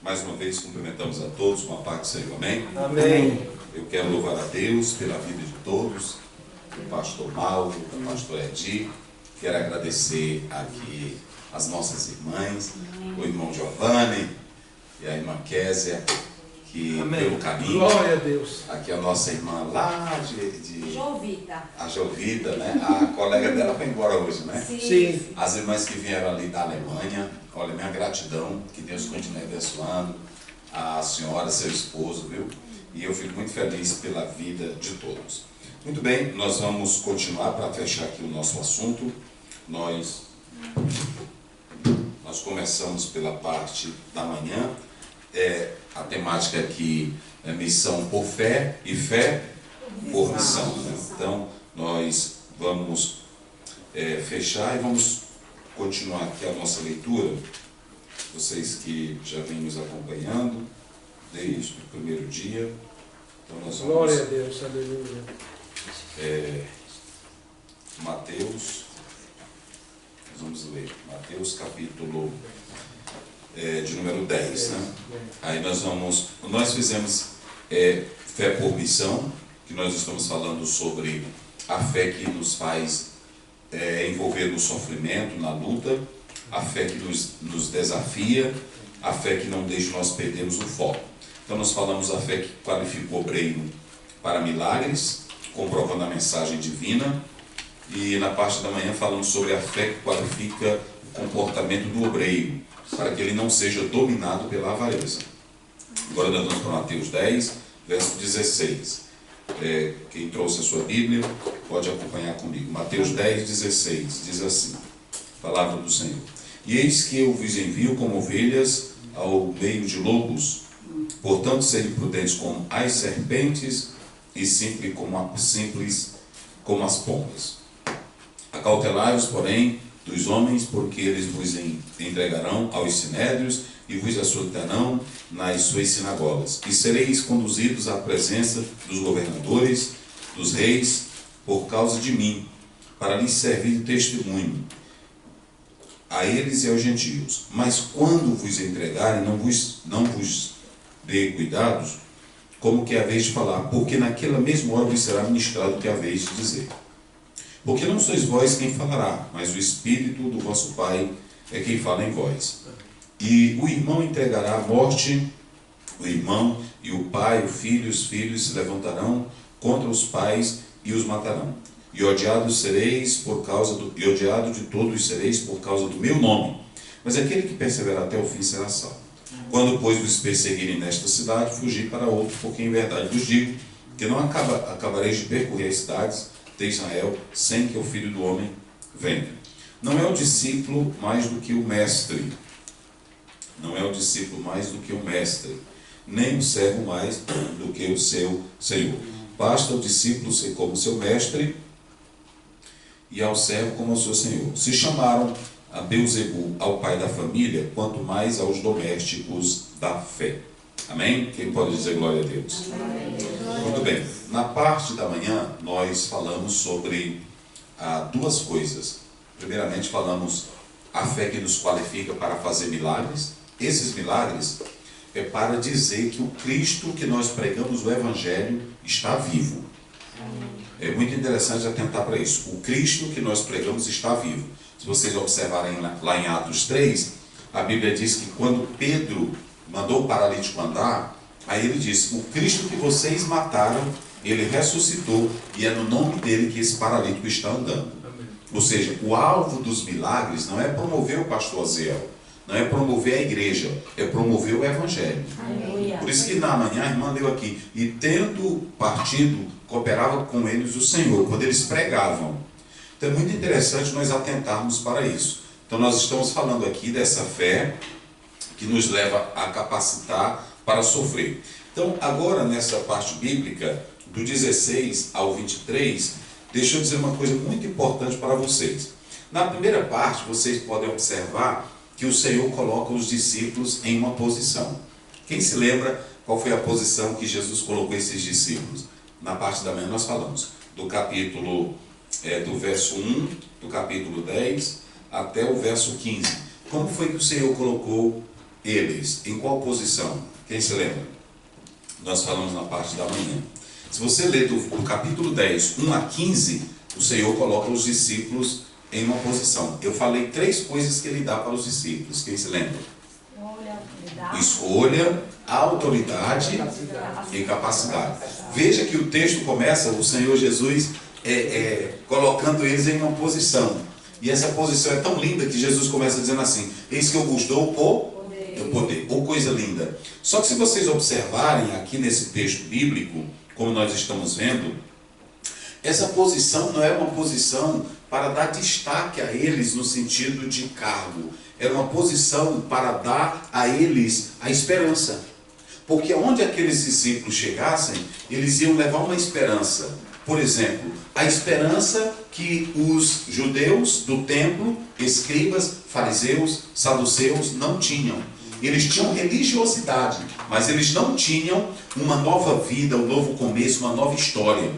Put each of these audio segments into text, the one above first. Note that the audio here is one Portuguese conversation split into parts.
Mais uma vez cumprimentamos a todos com a paz do Senhor, amém? Amém. Eu quero louvar a Deus pela vida de todos, do pastor Mauro, do pastor Edi. Quero agradecer aqui as nossas irmãs, o irmão Giovanni e a irmã Késia, que pelo caminho. Glória a Deus. Aqui a nossa irmã lá de Jovita. a Jovita, né? A colega dela foi embora hoje, né? Sim. As irmãs que vieram ali da Alemanha, olha, minha gratidão, que Deus continue abençoando a senhora, seu esposo, viu? E eu fico muito feliz pela vida de todos. Muito bem, nós vamos continuar para fechar aqui o nosso assunto. Nós começamos pela parte da manhã. A temática aqui é missão por fé e fé por missão, né? Então, nós vamos fechar e vamos continuar aqui a nossa leitura. Vocês que já vêm nos acompanhando desde o primeiro dia. Então, nós vamos... Glória a Deus, aleluia. Mateus, nós vamos ler Mateus capítulo de número 10, né? Aí nós fizemos fé por missão, que nós estamos falando sobre a fé que nos faz envolver no sofrimento, na luta, a fé que nos desafia, a fé que não deixa nós perdermos o foco. Então nós falamos a fé que qualifica o obreiro para milagres, comprovando a mensagem divina, e na parte da manhã falamos sobre a fé que qualifica o comportamento do obreiro, para que ele não seja dominado pela avareza. Agora nós vamos para Mateus 10, verso 16. Quem trouxe a sua Bíblia pode acompanhar comigo. Mateus 10, 16, diz assim, palavra do Senhor: E eis que eu vos envio como ovelhas ao meio de lobos, portanto sede prudentes como as serpentes e simples como as pombas. Acautelai-vos, porém, dos homens, porque eles vos entregarão aos sinédrios e vos açoitarão nas suas sinagogas. E sereis conduzidos à presença dos governadores, dos reis, por causa de mim, para lhes servir de testemunho a eles e aos gentios. Mas quando vos entregarem, não vos dê cuidados, como que haveis de falar, porque naquela mesma hora vos será ministrado o que haveis de dizer. Porque não sois vós quem falará, mas o Espírito do vosso Pai é quem fala em vós. E o irmão entregará à morte o irmão, e o pai, o filho, os filhos se levantarão contra os pais e os matarão. E odiado de todos sereis por causa do meu nome. Mas aquele que perseverar até o fim será salvo. Quando, pois, vos perseguirem nesta cidade, fugi para outro, porque em verdade vos digo que não acabareis de percorrer as cidades de Israel sem que o Filho do Homem venha. Não é o discípulo mais do que o mestre. Não é o discípulo mais do que o mestre, nem o servo mais do que o seu senhor. Basta o discípulo ser como seu mestre e ao servo como ao seu senhor. Se chamaram a Beelzebul ao pai da família, quanto mais aos domésticos da fé. Amém? Quem pode dizer glória a Deus? Amém. Muito bem. Na parte da manhã, nós falamos sobre duas coisas. Primeiramente, falamos a fé que nos qualifica para fazer milagres. Esses milagres é para dizer que o Cristo que nós pregamos, o Evangelho, está vivo. É muito interessante atentar para isso. O Cristo que nós pregamos está vivo. Se vocês observarem lá em Atos 3, a Bíblia diz que quando Pedro mandou o paralítico andar, aí ele disse: o Cristo que vocês mataram, ele ressuscitou, e é no nome dele que esse paralítico está andando. Ou seja, o alvo dos milagres não é promover o pastor Aziel, não é promover a igreja, é promover o Evangelho. Aleluia. Por isso que na manhã a irmã leu aqui: e tendo partido, cooperava com eles o Senhor, quando eles pregavam. Então é muito interessante nós atentarmos para isso. Então nós estamos falando aqui dessa fé que nos leva a capacitar para sofrer. Então agora nessa parte bíblica, do 16 ao 23, deixa eu dizer uma coisa muito importante para vocês. Na primeira parte, vocês podem observar que o Senhor coloca os discípulos em uma posição. Quem se lembra qual foi a posição que Jesus colocou esses discípulos? Na parte da manhã nós falamos do capítulo, do verso 1, do capítulo 10 até o verso 15. Como foi que o Senhor colocou eles? Em qual posição? Quem se lembra? Nós falamos na parte da manhã. Se você ler do capítulo 10, 1 a 15, o Senhor coloca os discípulos em uma posição. Eu falei 3 coisas que Ele dá para os discípulos. Quem se lembra? Escolha, autoridade e capacidade. Veja que o texto começa, o Senhor Jesus colocando eles em uma posição. E essa posição é tão linda que Jesus começa dizendo assim: eis que eu vos dou o poder. Ou coisa linda. Só que se vocês observarem aqui nesse texto bíblico, como nós estamos vendo, essa posição não é uma posição para dar destaque a eles no sentido de cargo. Era uma posição para dar a eles a esperança. Porque onde aqueles discípulos chegassem, eles iam levar uma esperança. Por exemplo, a esperança que os judeus do templo, escribas, fariseus, saduceus, não tinham. Eles tinham religiosidade, mas eles não tinham uma nova vida, um novo começo, uma nova história.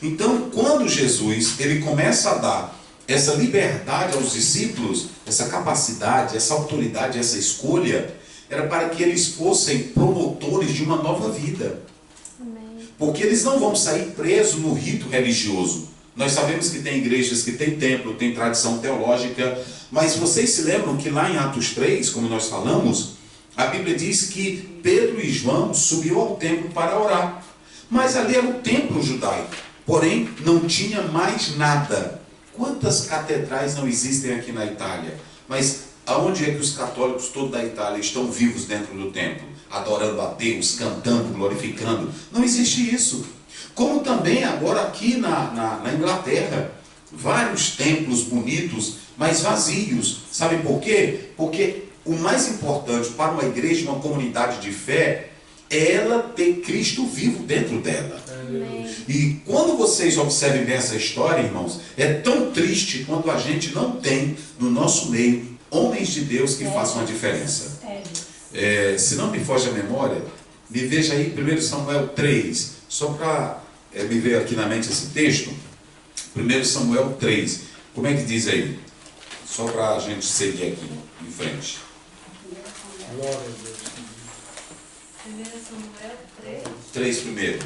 Então, quando Jesus ele começa a dar essa liberdade aos discípulos, essa capacidade, essa autoridade, essa escolha, era para que eles fossem promotores de uma nova vida. Porque eles não vão sair presos no rito religioso. Nós sabemos que tem igrejas que tem templo, tem tradição teológica, mas vocês se lembram que lá em Atos 3, como nós falamos, a Bíblia diz que Pedro e João subiu ao templo para orar. Mas ali era o templo judaico, porém não tinha mais nada. Quantas catedrais não existem aqui na Itália? Mas aonde é que os católicos todos da Itália estão vivos dentro do templo? Adorando a Deus, cantando, glorificando. Não existe isso. Como também agora aqui na Inglaterra, vários templos bonitos, mas vazios. Sabe por quê? Porque o mais importante para uma igreja, uma comunidade de fé, é ela ter Cristo vivo dentro dela. Amém. E quando vocês observem bem essa história, irmãos, é tão triste quando a gente não tem no nosso meio homens de Deus que façam a diferença. Se não me foge a memória, me veja aí 1 Samuel 3, só para me ver aqui na mente esse texto. 1 Samuel 3, como é que diz aí? Só para a gente seguir aqui em frente. Glória a Deus. 1 Samuel 3. 3 primeiro.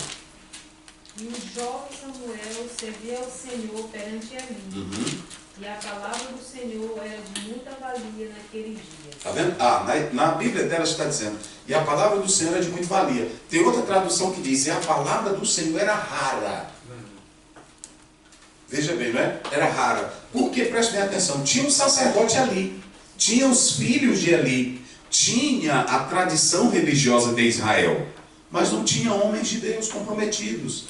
E o jovem Samuel servia ao Senhor perante Eli. E a palavra do Senhor era de muita valia naquele dia. Está vendo? Na Bíblia dela está dizendo, e a palavra do Senhor é de muita valia. Tem outra tradução que diz, e a palavra do Senhor era rara. Veja bem, não é? Era rara. Porque, preste bem atenção, tinha um sacerdote ali, tinha os filhos de Eli, tinha a tradição religiosa de Israel, mas não tinha homens de Deus comprometidos.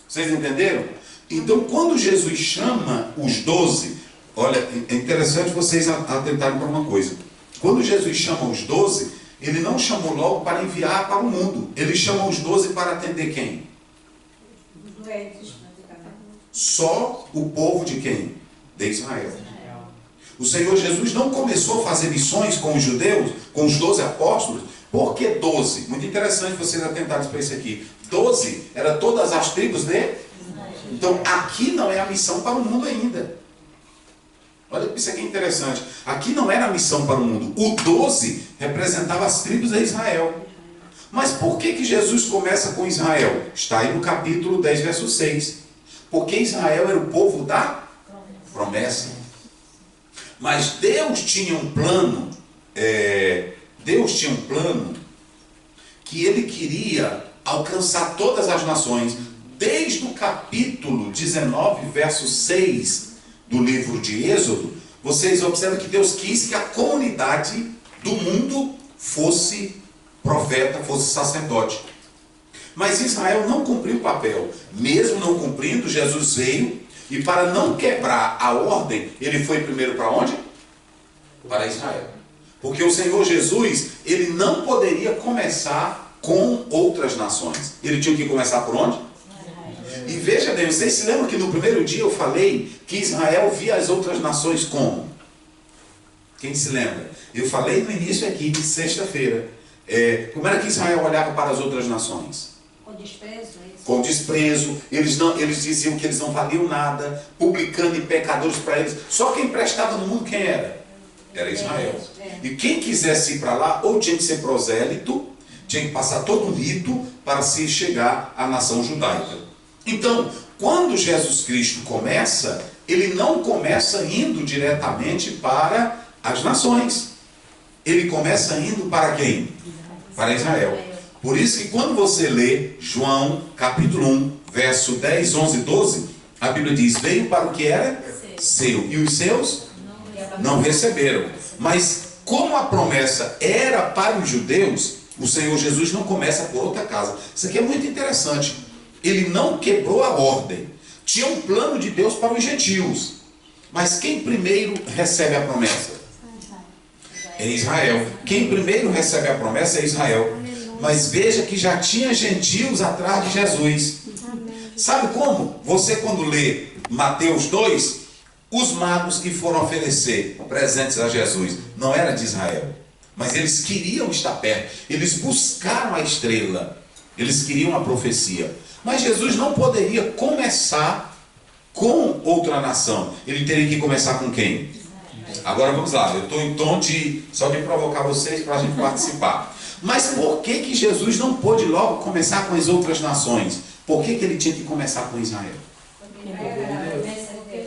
Vocês entenderam? Então, quando Jesus chama os 12, olha, é interessante vocês atentarem para uma coisa. Quando Jesus chama os 12, ele não chamou logo para enviar para o mundo. Ele chama os 12 para atender quem? Os doentes. Só o povo de quem? De Israel. O Senhor Jesus não começou a fazer missões com os judeus, com os 12 apóstolos. Por que 12? Muito interessante vocês atentarem para isso aqui. 12 era todas as tribos de... Então, aqui não é a missão para o mundo ainda. Olha, isso aqui é interessante. Aqui não era a missão para o mundo. O 12 representava as tribos de Israel. Mas por que Jesus começa com Israel? Está aí no capítulo 10, verso 6. Porque Israel era o povo da promessa. Mas Deus tinha um plano, que Ele queria alcançar todas as nações. Desde o capítulo 19, verso 6 do livro de Êxodo, vocês observam que Deus quis que a comunidade do mundo fosse profeta, fosse sacerdote. Mas Israel não cumpriu o papel. Mesmo não cumprindo, Jesus veio e para não quebrar a ordem, ele foi primeiro para onde? Para Israel. Porque o Senhor Jesus, ele não poderia começar com outras nações. Ele tinha que começar por onde? E veja bem, vocês se lembram que no primeiro dia eu falei que Israel via as outras nações como? Quem se lembra? Eu falei no início aqui de sexta-feira. Como era que Israel olhava para as outras nações? Com desprezo, é isso? Com desprezo. Eles diziam que eles não valiam nada, publicando e pecadores para eles. Só quem prestava no mundo quem era? era Israel. E quem quisesse ir para lá, ou tinha que ser prosélito, tinha que passar todo um rito para se chegar à nação judaica. Então, quando Jesus Cristo começa, ele não começa indo diretamente para as nações. Ele começa indo para quem? Para Israel. Por isso que quando você lê João capítulo 1, verso 10, 11 e 12, a Bíblia diz, veio para o que era seu, e os seus não receberam. Mas como a promessa era para os judeus, o Senhor Jesus não começa por outra casa. Isso aqui é muito interessante. Ele não quebrou a ordem. Tinha um plano de Deus para os gentios. Mas quem primeiro recebe a promessa? É Israel. Quem primeiro recebe a promessa é Israel. Mas veja que já tinha gentios atrás de Jesus. Sabe como? Você quando lê Mateus 2, os magos que foram oferecer presentes a Jesus não era de Israel, mas eles queriam estar perto. Eles buscaram a estrela. Eles queriam a profecia. Mas Jesus não poderia começar com outra nação. Ele teria que começar com quem? Agora vamos lá. Eu estou em tom de só de provocar vocês para a gente participar. Mas por que Jesus não pôde logo começar com as outras nações? Por que ele tinha que começar com Israel?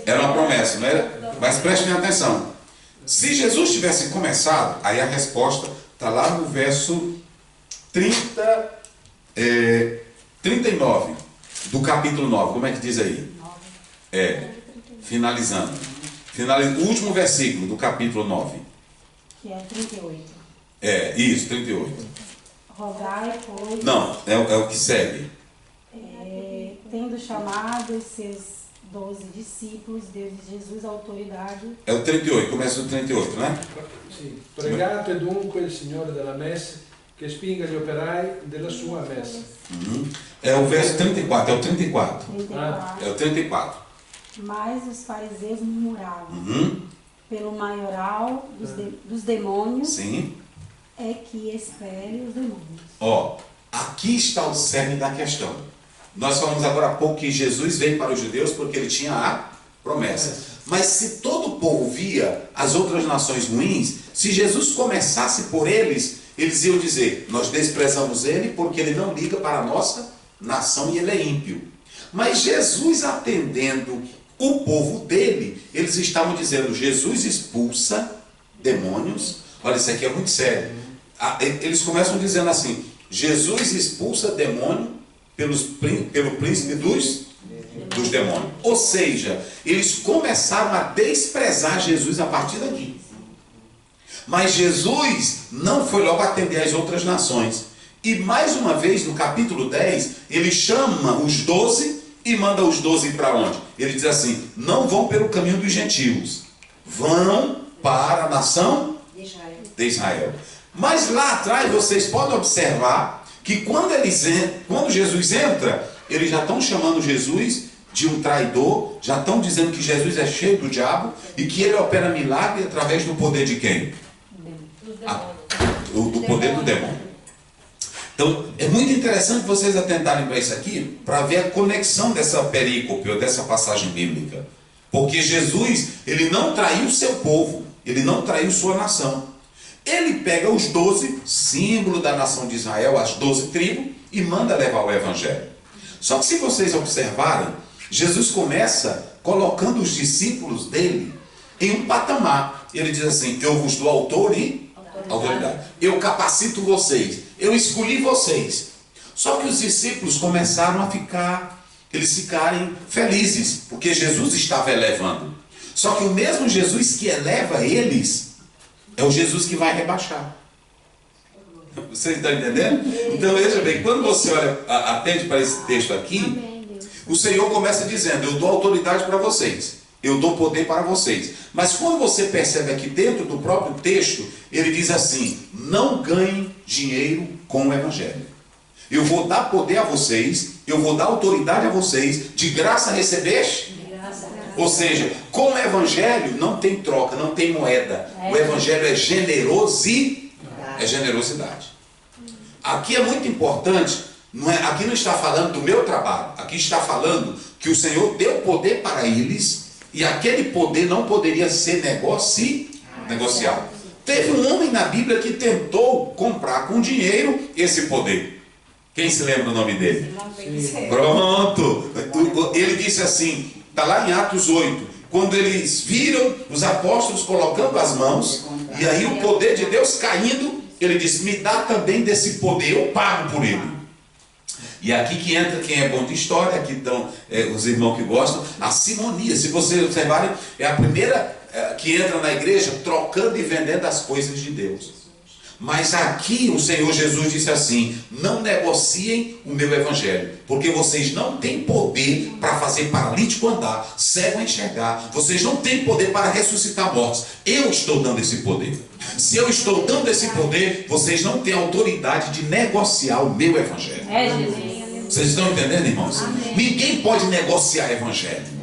Era uma promessa, não era? Mas prestem atenção. Se Jesus tivesse começado, aí a resposta está lá no verso 39 do capítulo 9. Como é que diz aí? Finalizando. O último versículo do capítulo 9. Que é 38. Isso, 38. Rogai, pois... Não, é o que segue. Tendo chamado os seus 12 discípulos, deu Jesus a autoridade. É o 38, começa o 38, né? Sì. Pregate dunque il Signore della messe che spinga gli operai della sua messe. É o verso 34, é o 34. 34. É o 34. Mas os fariseus murmuravam pelo maioral dos demônios. Sim. É que expele os demônios. Aqui está o cerne da questão. Nós falamos agora há pouco que Jesus veio para os judeus porque ele tinha a promessa. Mas se todo o povo via as outras nações ruins, se Jesus começasse por eles, eles iam dizer, nós desprezamos ele porque ele não liga para a nossa nação e ele é ímpio. Mas Jesus atendendo o povo dele, eles estavam dizendo, Jesus expulsa demônios. Olha, isso aqui é muito sério. Eles começam dizendo assim, Jesus expulsa demônio pelo príncipe dos demônios. Ou seja, eles começaram a desprezar Jesus a partir daqui. Mas Jesus não foi logo atender as outras nações. E mais uma vez, no capítulo 10, ele chama os 12 e manda os 12 para onde? Ele diz assim, não vão pelo caminho dos gentios, vão para a nação de Israel. Mas lá atrás vocês podem observar que quando Jesus entra, eles já estão chamando Jesus de um traidor, já estão dizendo que Jesus é cheio do diabo e que ele opera milagre através do poder de quem? Do poder do demônio. Então é muito interessante vocês atentarem para isso aqui, para ver a conexão dessa perícope ou dessa passagem bíblica. Porque Jesus, ele não traiu seu povo, ele não traiu sua nação. Ele pega os 12, símbolo da nação de Israel, as 12 tribos, e manda levar o evangelho. Só que se vocês observarem, Jesus começa colocando os discípulos dele em um patamar. Ele diz assim, eu vos dou autoridade. Eu capacito vocês. Eu escolhi vocês. Só que os discípulos começaram a ficarem felizes, porque Jesus estava elevando. Só que o mesmo Jesus que eleva eles, é o Jesus que vai rebaixar. Vocês estão entendendo? Então veja bem, quando você atende para esse texto aqui, o Senhor começa dizendo, eu dou autoridade para vocês, eu dou poder para vocês. Mas quando você percebe aqui dentro do próprio texto, ele diz assim, não ganhem dinheiro com o evangelho. Eu vou dar poder a vocês, eu vou dar autoridade a vocês, de graça recebeste? Ou seja, com o evangelho não tem troca, não tem moeda. O evangelho é generosidade. Aqui é muito importante, aqui não está falando do meu trabalho, aqui está falando que o Senhor deu poder para eles, e aquele poder não poderia ser negociado. negociar. Teve um homem na Bíblia que tentou comprar com dinheiro esse poder. Quem se lembra o nome dele? Pronto. Ele disse assim, está lá em Atos 8, quando eles viram os apóstolos colocando as mãos, e aí o poder de Deus caindo, ele disse, me dá também desse poder, eu pago por ele. E aqui que entra quem é bom de história, aqui estão os irmãos que gostam, a simonia. Se vocês observarem, é a primeira que entra na igreja trocando e vendendo as coisas de Deus. Mas aqui o Senhor Jesus disse assim, não negociem o meu evangelho, porque vocês não têm poder para fazer paralítico andar, cego enxergar, vocês não têm poder para ressuscitar mortos. Eu estou dando esse poder. Se eu estou dando esse poder, vocês não têm autoridade de negociar o meu evangelho. Vocês estão entendendo, irmãos? Amém. Ninguém pode negociar evangelho.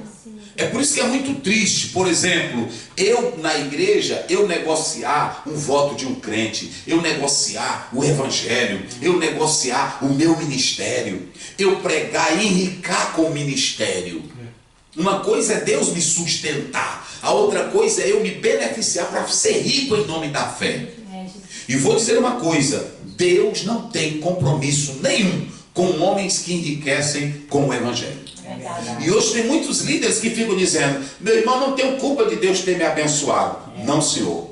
É por isso que é muito triste, por exemplo, eu na igreja, eu negociar um voto de um crente, eu negociar o evangelho, eu negociar o meu ministério, eu pregar e enricar com o ministério. Uma coisa é Deus me sustentar, a outra coisa é eu me beneficiar para ser rico em nome da fé. E vou dizer uma coisa, Deus não tem compromisso nenhum com homens que enriquecem com o evangelho. E hoje tem muitos líderes que ficam dizendo, meu irmão, não tenho culpa de Deus ter me abençoado. Não, senhor.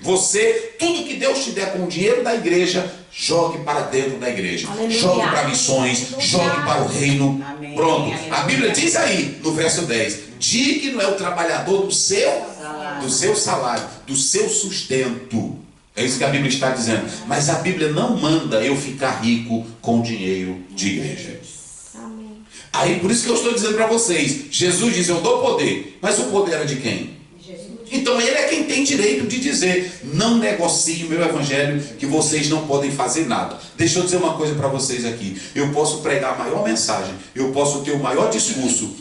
Você, tudo que Deus te der com o dinheiro da igreja, jogue para dentro da igreja. Aleluia. Jogue para missões, jogue para o reino. Amém. Pronto. A Bíblia diz aí, no verso 10, digno é o trabalhador do seu salário, do seu sustento. É isso que a Bíblia está dizendo. Mas a Bíblia não manda eu ficar rico com dinheiro de igreja. Aí por isso que eu estou dizendo para vocês, Jesus diz, eu dou poder, mas o poder era de quem? Então ele é quem tem direito de dizer, não negocie o meu evangelho, que vocês não podem fazer nada. Deixa eu dizer uma coisa para vocês aqui, eu posso pregar a maior mensagem, eu posso ter o maior discurso.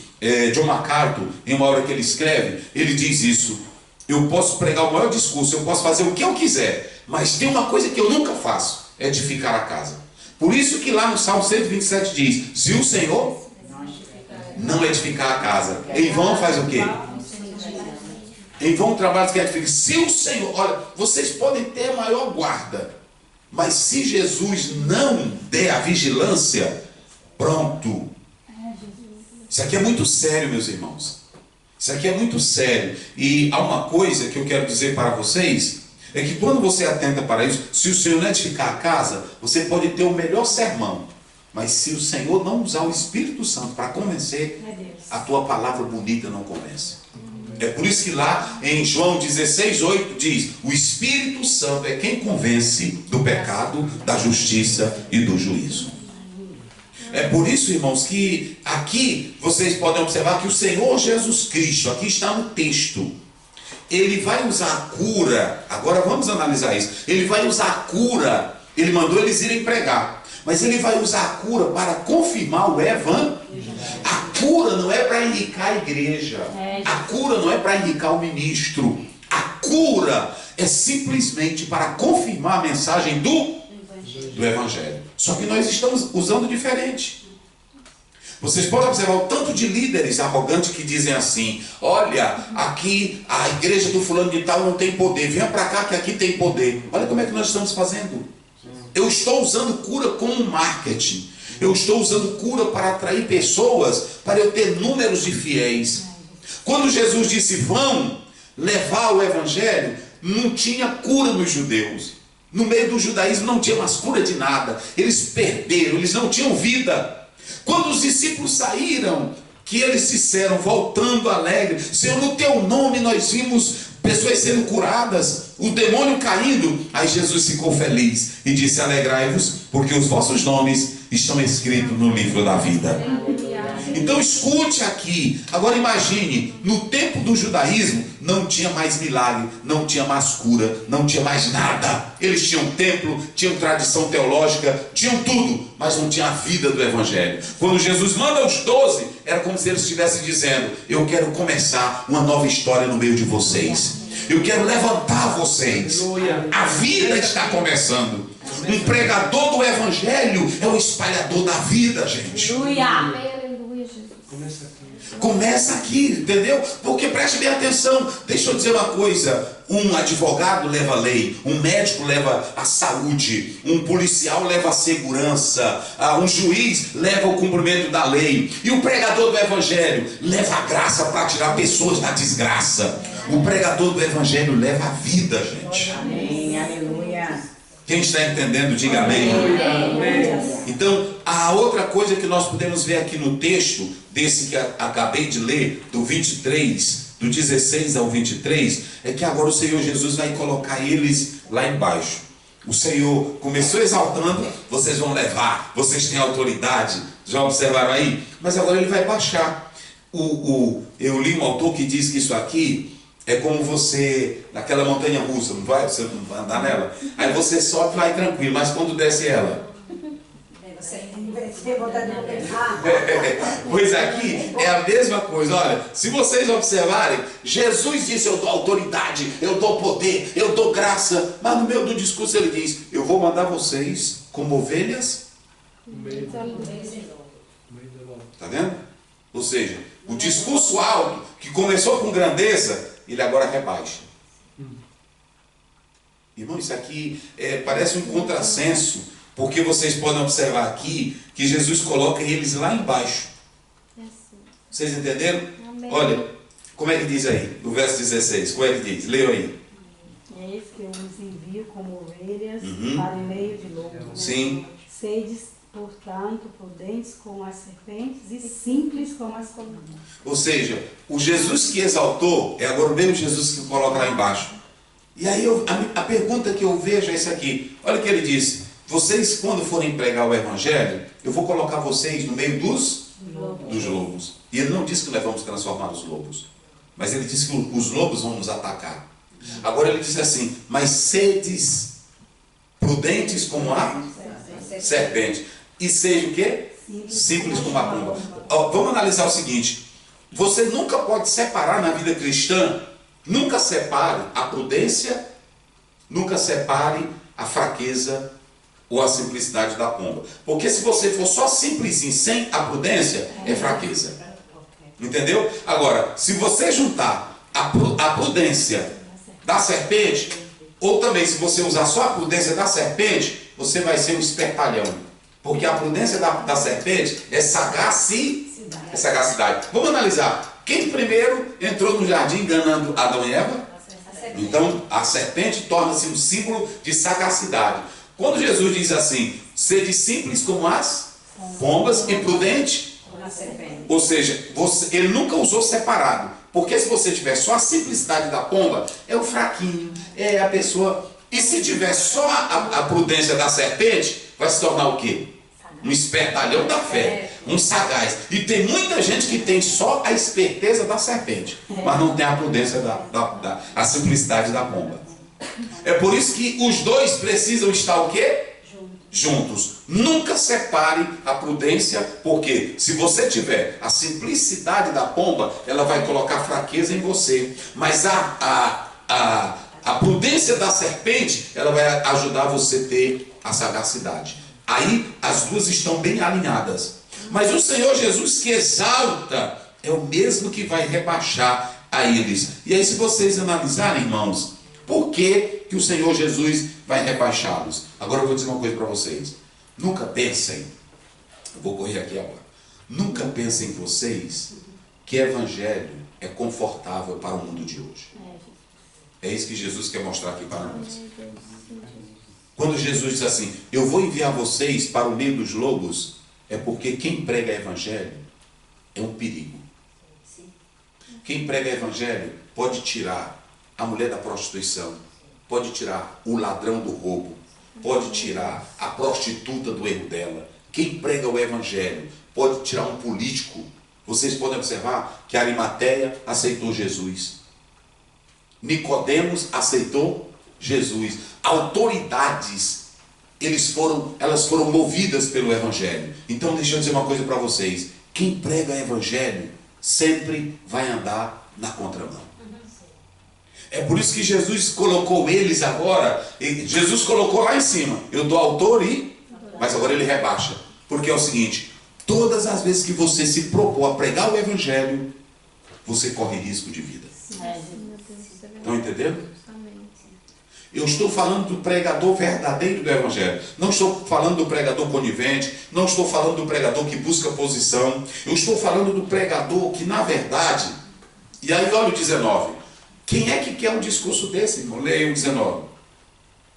John MacArthur, em uma hora que ele escreve, ele diz isso, eu posso pregar o maior discurso, eu posso fazer o que eu quiser, mas tem uma coisa que eu nunca faço, é edificar a casa. Por isso que lá no Salmo 127 diz, se o Senhor não edificar a casa, em vão faz o quê? Em vão trabalhos que edifica. Se o Senhor, olha, vocês podem ter a maior guarda, mas se Jesus não der a vigilância, pronto. Isso aqui é muito sério, meus irmãos. Isso aqui é muito sério. E há uma coisa que eu quero dizer para vocês, é que quando você atenta para isso, se o Senhor não edificar a casa, você pode ter o melhor sermão, mas se o Senhor não usar o Espírito Santo para convencer, a tua palavra bonita não convence. É por isso que lá em João 16:8 diz, o Espírito Santo é quem convence do pecado, da justiça e do juízo. É por isso, irmãos, que aqui vocês podem observar que o Senhor Jesus Cristo, aqui está no texto, ele vai usar a cura. Agora vamos analisar isso. Ele vai usar a cura, ele mandou eles irem pregar, mas ele vai usar a cura para confirmar o evangelho. A cura não é para enricar a igreja. A cura não é para enricar o ministro. A cura é simplesmente para confirmar a mensagem do evangelho. Só que nós estamos usando diferente. Vocês podem observar o tanto de líderes arrogantes que dizem assim, olha, aqui a igreja do fulano de tal não tem poder, venha para cá que aqui tem poder. Olha como é que nós estamos fazendo. Eu estou usando cura como marketing. Eu estou usando cura para atrair pessoas, para eu ter números de fiéis. Quando Jesus disse, vão levar o evangelho, não tinha cura nos judeus. No meio do judaísmo não tinha mais cura de nada. Eles perderam, eles não tinham vida. Quando os discípulos saíram, que eles disseram, voltando alegre, Senhor, no teu nome nós vimos pessoas sendo curadas, o demônio caindo. Aí Jesus ficou feliz e disse, alegrai-vos, porque os vossos nomes estão escritos no livro da vida. Então escute aqui. Agora imagine, no tempo do judaísmo não tinha mais milagre, não tinha mais cura, não tinha mais nada. Eles tinham templo, tinham tradição teológica, tinham tudo, mas não tinha a vida do evangelho. Quando Jesus manda os 12, era como se ele estivesse dizendo, eu quero começar uma nova história no meio de vocês. Eu quero levantar vocês. A vida está começando. Um pregador do evangelho é o espalhador da vida, gente. Começa aqui, entendeu? Porque preste bem atenção. Deixa eu dizer uma coisa. Um advogado leva a lei, um médico leva a saúde, um policial leva a segurança, um juiz leva o cumprimento da lei, e o pregador do evangelho leva a graça para tirar pessoas da desgraça. O pregador do evangelho leva a vida, gente. Amém, aleluia. Quem está entendendo, diga amém. Então, a outra coisa que nós podemos ver aqui no texto, desse que acabei de ler, do 23, do 16 ao 23, é que agora o Senhor Jesus vai colocar eles lá embaixo. O Senhor começou exaltando, vocês vão levar, vocês têm autoridade, já observaram aí? Mas agora ele vai baixar. Eu li um autor que diz que isso aqui é como você, naquela montanha russa, não vai? Você não vai andar nela? Aí você sobe e vai tranquilo, mas quando desce ela? Pois aqui é a mesma coisa. Olha, se vocês observarem, Jesus disse: eu dou autoridade, eu dou poder, eu dou graça. Mas no meio do discurso ele diz: eu vou mandar vocês como ovelhas. Está vendo? Ou seja, o discurso alto que começou com grandeza, ele agora rebaixa. Irmão, isso aqui parece um contrassenso. Porque vocês podem observar aqui que Jesus coloca eles lá embaixo. Vocês entenderam? Amém. Olha, como é que diz aí, no verso 16? Como é que diz? Leia aí. Eis que eu os envio como ovelhas para o meio de lobos. Sim. Sedes, portanto, prudentes como as serpentes e simples como as colunas. Ou seja, o Jesus que exaltou é agora o mesmo Jesus que coloca lá embaixo. E aí a pergunta que eu vejo é essa aqui. Olha o que ele disse. Vocês, quando forem pregar o evangelho, eu vou colocar vocês no meio dos lobos. E ele não disse que nós vamos transformar os lobos, mas ele disse que os lobos vão nos atacar. Agora ele disse assim: mas sedes prudentes como a serpente, e seja o quê? Simples como a pomba. Vamos analisar o seguinte: você nunca pode separar na vida cristã, nunca separe a prudência, nunca separe a fraqueza ou a simplicidade da pomba. Porque se você for só simplesinho, sem a prudência, é fraqueza. Entendeu? Agora, se você juntar a prudência da serpente, ou também se você usar só a prudência da serpente, você vai ser um espertalhão. Porque a prudência da serpente é sagacidade. Vamos analisar. Quem primeiro entrou no jardim enganando Adão e Eva? Então, a serpente torna-se um símbolo de sagacidade. Quando Jesus diz assim: sede simples como as pombas e prudente, ou seja, ele nunca usou separado. Porque se você tiver só a simplicidade da pomba, é o fraquinho, é a pessoa. E se tiver só a prudência da serpente, vai se tornar o quê? Um espertalhão da fé, um sagaz. E tem muita gente que tem só a esperteza da serpente, mas não tem a prudência a simplicidade da pomba. É por isso que os dois precisam estar o quê? Juntos. Nunca separe a prudência, porque se você tiver a simplicidade da pomba, ela vai colocar fraqueza em você. Mas a prudência da serpente, ela vai ajudar você a ter a sagacidade. Aí as duas estão bem alinhadas. Mas o Senhor Jesus que exalta é o mesmo que vai rebaixar a eles. E aí, se vocês analisarem, irmãos, por que o Senhor Jesus vai rebaixá-los? Agora eu vou dizer uma coisa para vocês. Nunca pensem, eu vou correr aqui agora. Nunca pensem vocês que evangelho é confortável para o mundo de hoje. É isso que Jesus quer mostrar aqui para nós. Quando Jesus diz assim: eu vou enviar vocês para o meio dos lobos, é porque quem prega evangelho é um perigo. Quem prega evangelho pode tirar a mulher da prostituição, pode tirar o ladrão do roubo, pode tirar a prostituta do erro dela. Quem prega o evangelho pode tirar um político. Vocês podem observar que Arimateia aceitou Jesus, Nicodemos aceitou Jesus. Autoridades, elas foram movidas pelo evangelho. Então deixa eu dizer uma coisa para vocês: quem prega o evangelho sempre vai andar na contramão. É por isso que Jesus colocou eles agora. Jesus colocou lá em cima: eu dou autor mas agora ele rebaixa. Porque é o seguinte: Todas as vezes que você se propor a pregar o Evangelho, você corre risco de vida. Estão entendendo? Eu estou falando do pregador verdadeiro do Evangelho. Não estou falando do pregador conivente. Não estou falando do pregador que busca posição. Eu estou falando do pregador que, na verdade... E aí, olha o 19. Quem é que quer um discurso desse, irmão? Leia o 19.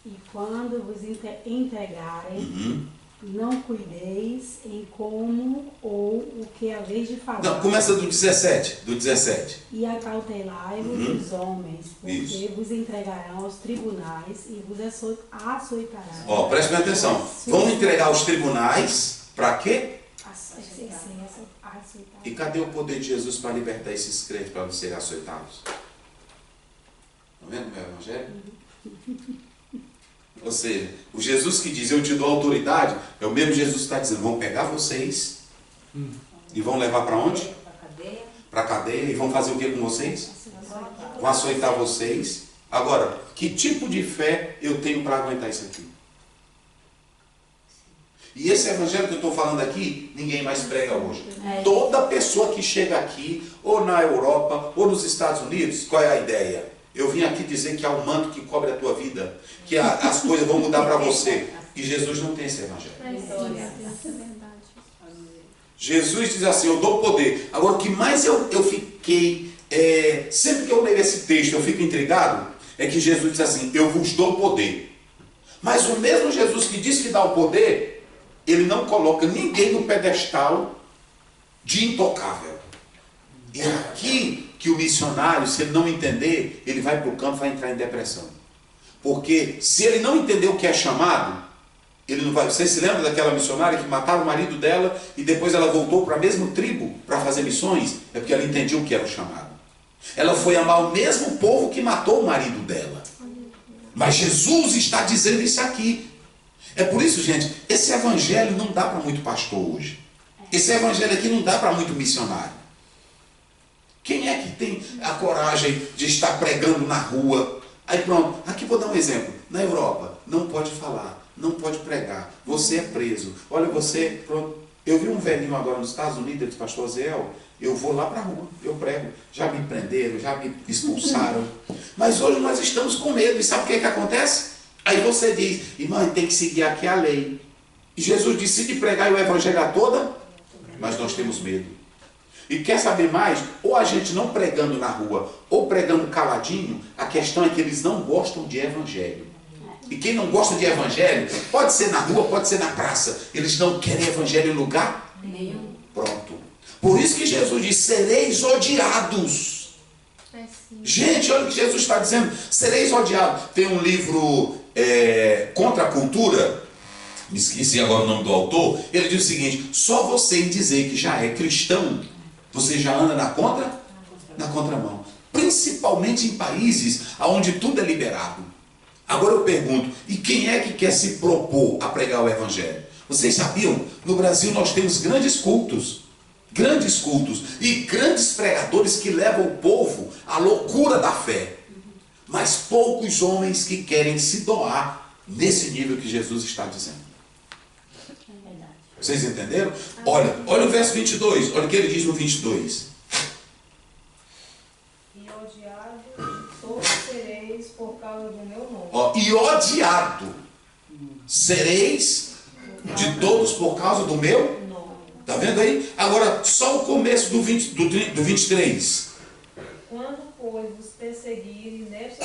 E quando vos entregarem, não cuideis em como ou o que haveis de falar. Não, começa do 17. Do 17. E acautelai-vos dos homens, porque Isso. vos entregarão aos tribunais e vos açoitarão. Ó, preste bem atenção. Vão entregar aos tribunais para quê? Açoitarão. E cadê o poder de Jesus para libertar esses crentes para não serem açoitados? Estão vendo o meu Evangelho? Ou seja, o Jesus que diz, eu te dou autoridade, é o mesmo Jesus que está dizendo, vão pegar vocês e vão levar para onde? Para a cadeia. E vão fazer o que com vocês? Vão açoitar vocês. Agora, que tipo de fé eu tenho para aguentar isso aqui? E esse evangelho que eu estou falando aqui, ninguém mais prega hoje. Toda pessoa que chega aqui, ou na Europa, ou nos Estados Unidos, qual é a ideia? Eu vim aqui dizer que há um manto que cobre a tua vida, que as coisas vão mudar para você. E Jesus não tem esse evangelho. Jesus diz assim, eu dou poder. Agora, o que mais eu fiquei, sempre que eu leio esse texto, eu fico intrigado, é que Jesus diz assim, eu vos dou poder. Mas o mesmo Jesus que diz que dá o poder, ele não coloca ninguém no pedestal de intocável. E aqui que o missionário, se ele não entender, ele vai para o campo e vai entrar em depressão. Porque se ele não entender o que é chamado, ele não vai. Você se lembra daquela missionária que mataram o marido dela e depois ela voltou para a mesma tribo para fazer missões? É porque ela entendia o que era o chamado. Ela foi amar o mesmo povo que matou o marido dela. Mas Jesus está dizendo isso aqui. É por isso, gente, esse evangelho não dá para muito pastor hoje. Esse evangelho aqui não dá para muito missionário. Quem é que tem a coragem de estar pregando na rua? Aí pronto, aqui vou dar um exemplo. Na Europa, não pode falar, não pode pregar, você é preso. Olha, você, pronto. Eu vi um velhinho agora nos Estados Unidos, ele disse, pastor Zéu, eu vou lá para a rua, eu prego. Já me prenderam, já me expulsaram. Mas hoje nós estamos com medo. E sabe o que acontece? Aí você diz, irmão, tem que seguir aqui a lei. E Jesus disse, se pregar o evangelho a toda, mas nós temos medo. E quer saber mais? Ou a gente não pregando na rua, ou pregando caladinho, a questão é que eles não gostam de evangelho. E quem não gosta de evangelho, pode ser na rua, pode ser na praça, eles não querem evangelho em lugar nenhum. Pronto. Por isso que Jesus diz, sereis odiados. Gente, olha o que Jesus está dizendo, sereis odiados. Tem um livro Contra a Cultura, me esqueci agora o nome do autor, ele diz o seguinte, só você em dizer que já é cristão, você já anda na contramão. Principalmente em países onde tudo é liberado. Agora eu pergunto, e quem é que quer se propor a pregar o evangelho? Vocês sabiam? No Brasil nós temos grandes cultos e grandes pregadores que levam o povo à loucura da fé. Mas poucos homens que querem se doar nesse nível que Jesus está dizendo. Vocês entenderam? Olha o verso 22. Olha o que ele diz no 22. E odiado todos sereis por causa do meu nome. E odiado sereis de todos por causa do meu nome. Está vendo aí? Agora, só o começo do 23. Quando, pois, vos perseguirem nesta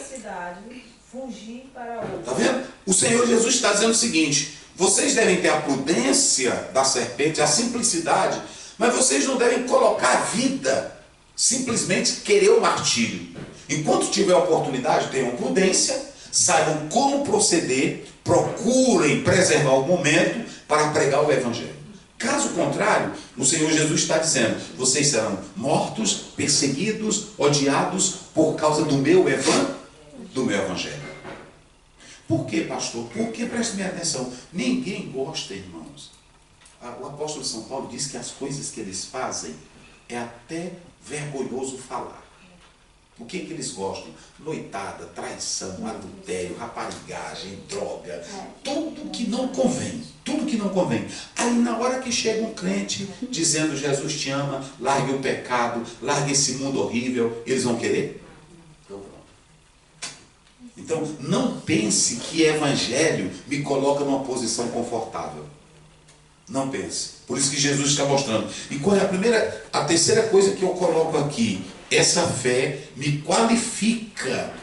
cidade, fugir para outra. Está vendo? O Senhor Jesus está dizendo o seguinte, vocês devem ter a prudência da serpente, a simplicidade, mas vocês não devem colocar a vida, simplesmente querer o martírio. Enquanto tiver oportunidade, tenham prudência, saibam como proceder, procurem preservar o momento para pregar o evangelho. Caso contrário, o Senhor Jesus está dizendo, vocês serão mortos, perseguidos, odiados por causa do meu evangelho. Por quê, pastor? Porque, preste bem atenção, ninguém gosta, irmãos. O apóstolo São Paulo diz que as coisas que eles fazem é até vergonhoso falar. O que eles gostam? Noitada, traição, adultério, raparigagem, droga, tudo que não convém. Tudo tudo que não convém. Aí na hora que chega um crente dizendo Jesus te ama, largue o pecado, largue esse mundo horrível, eles vão querer? Então não pense que evangelho me coloca numa posição confortável. Não pense. Por isso que Jesus está mostrando. E qual é a terceira coisa que eu coloco aqui? Essa fé me qualifica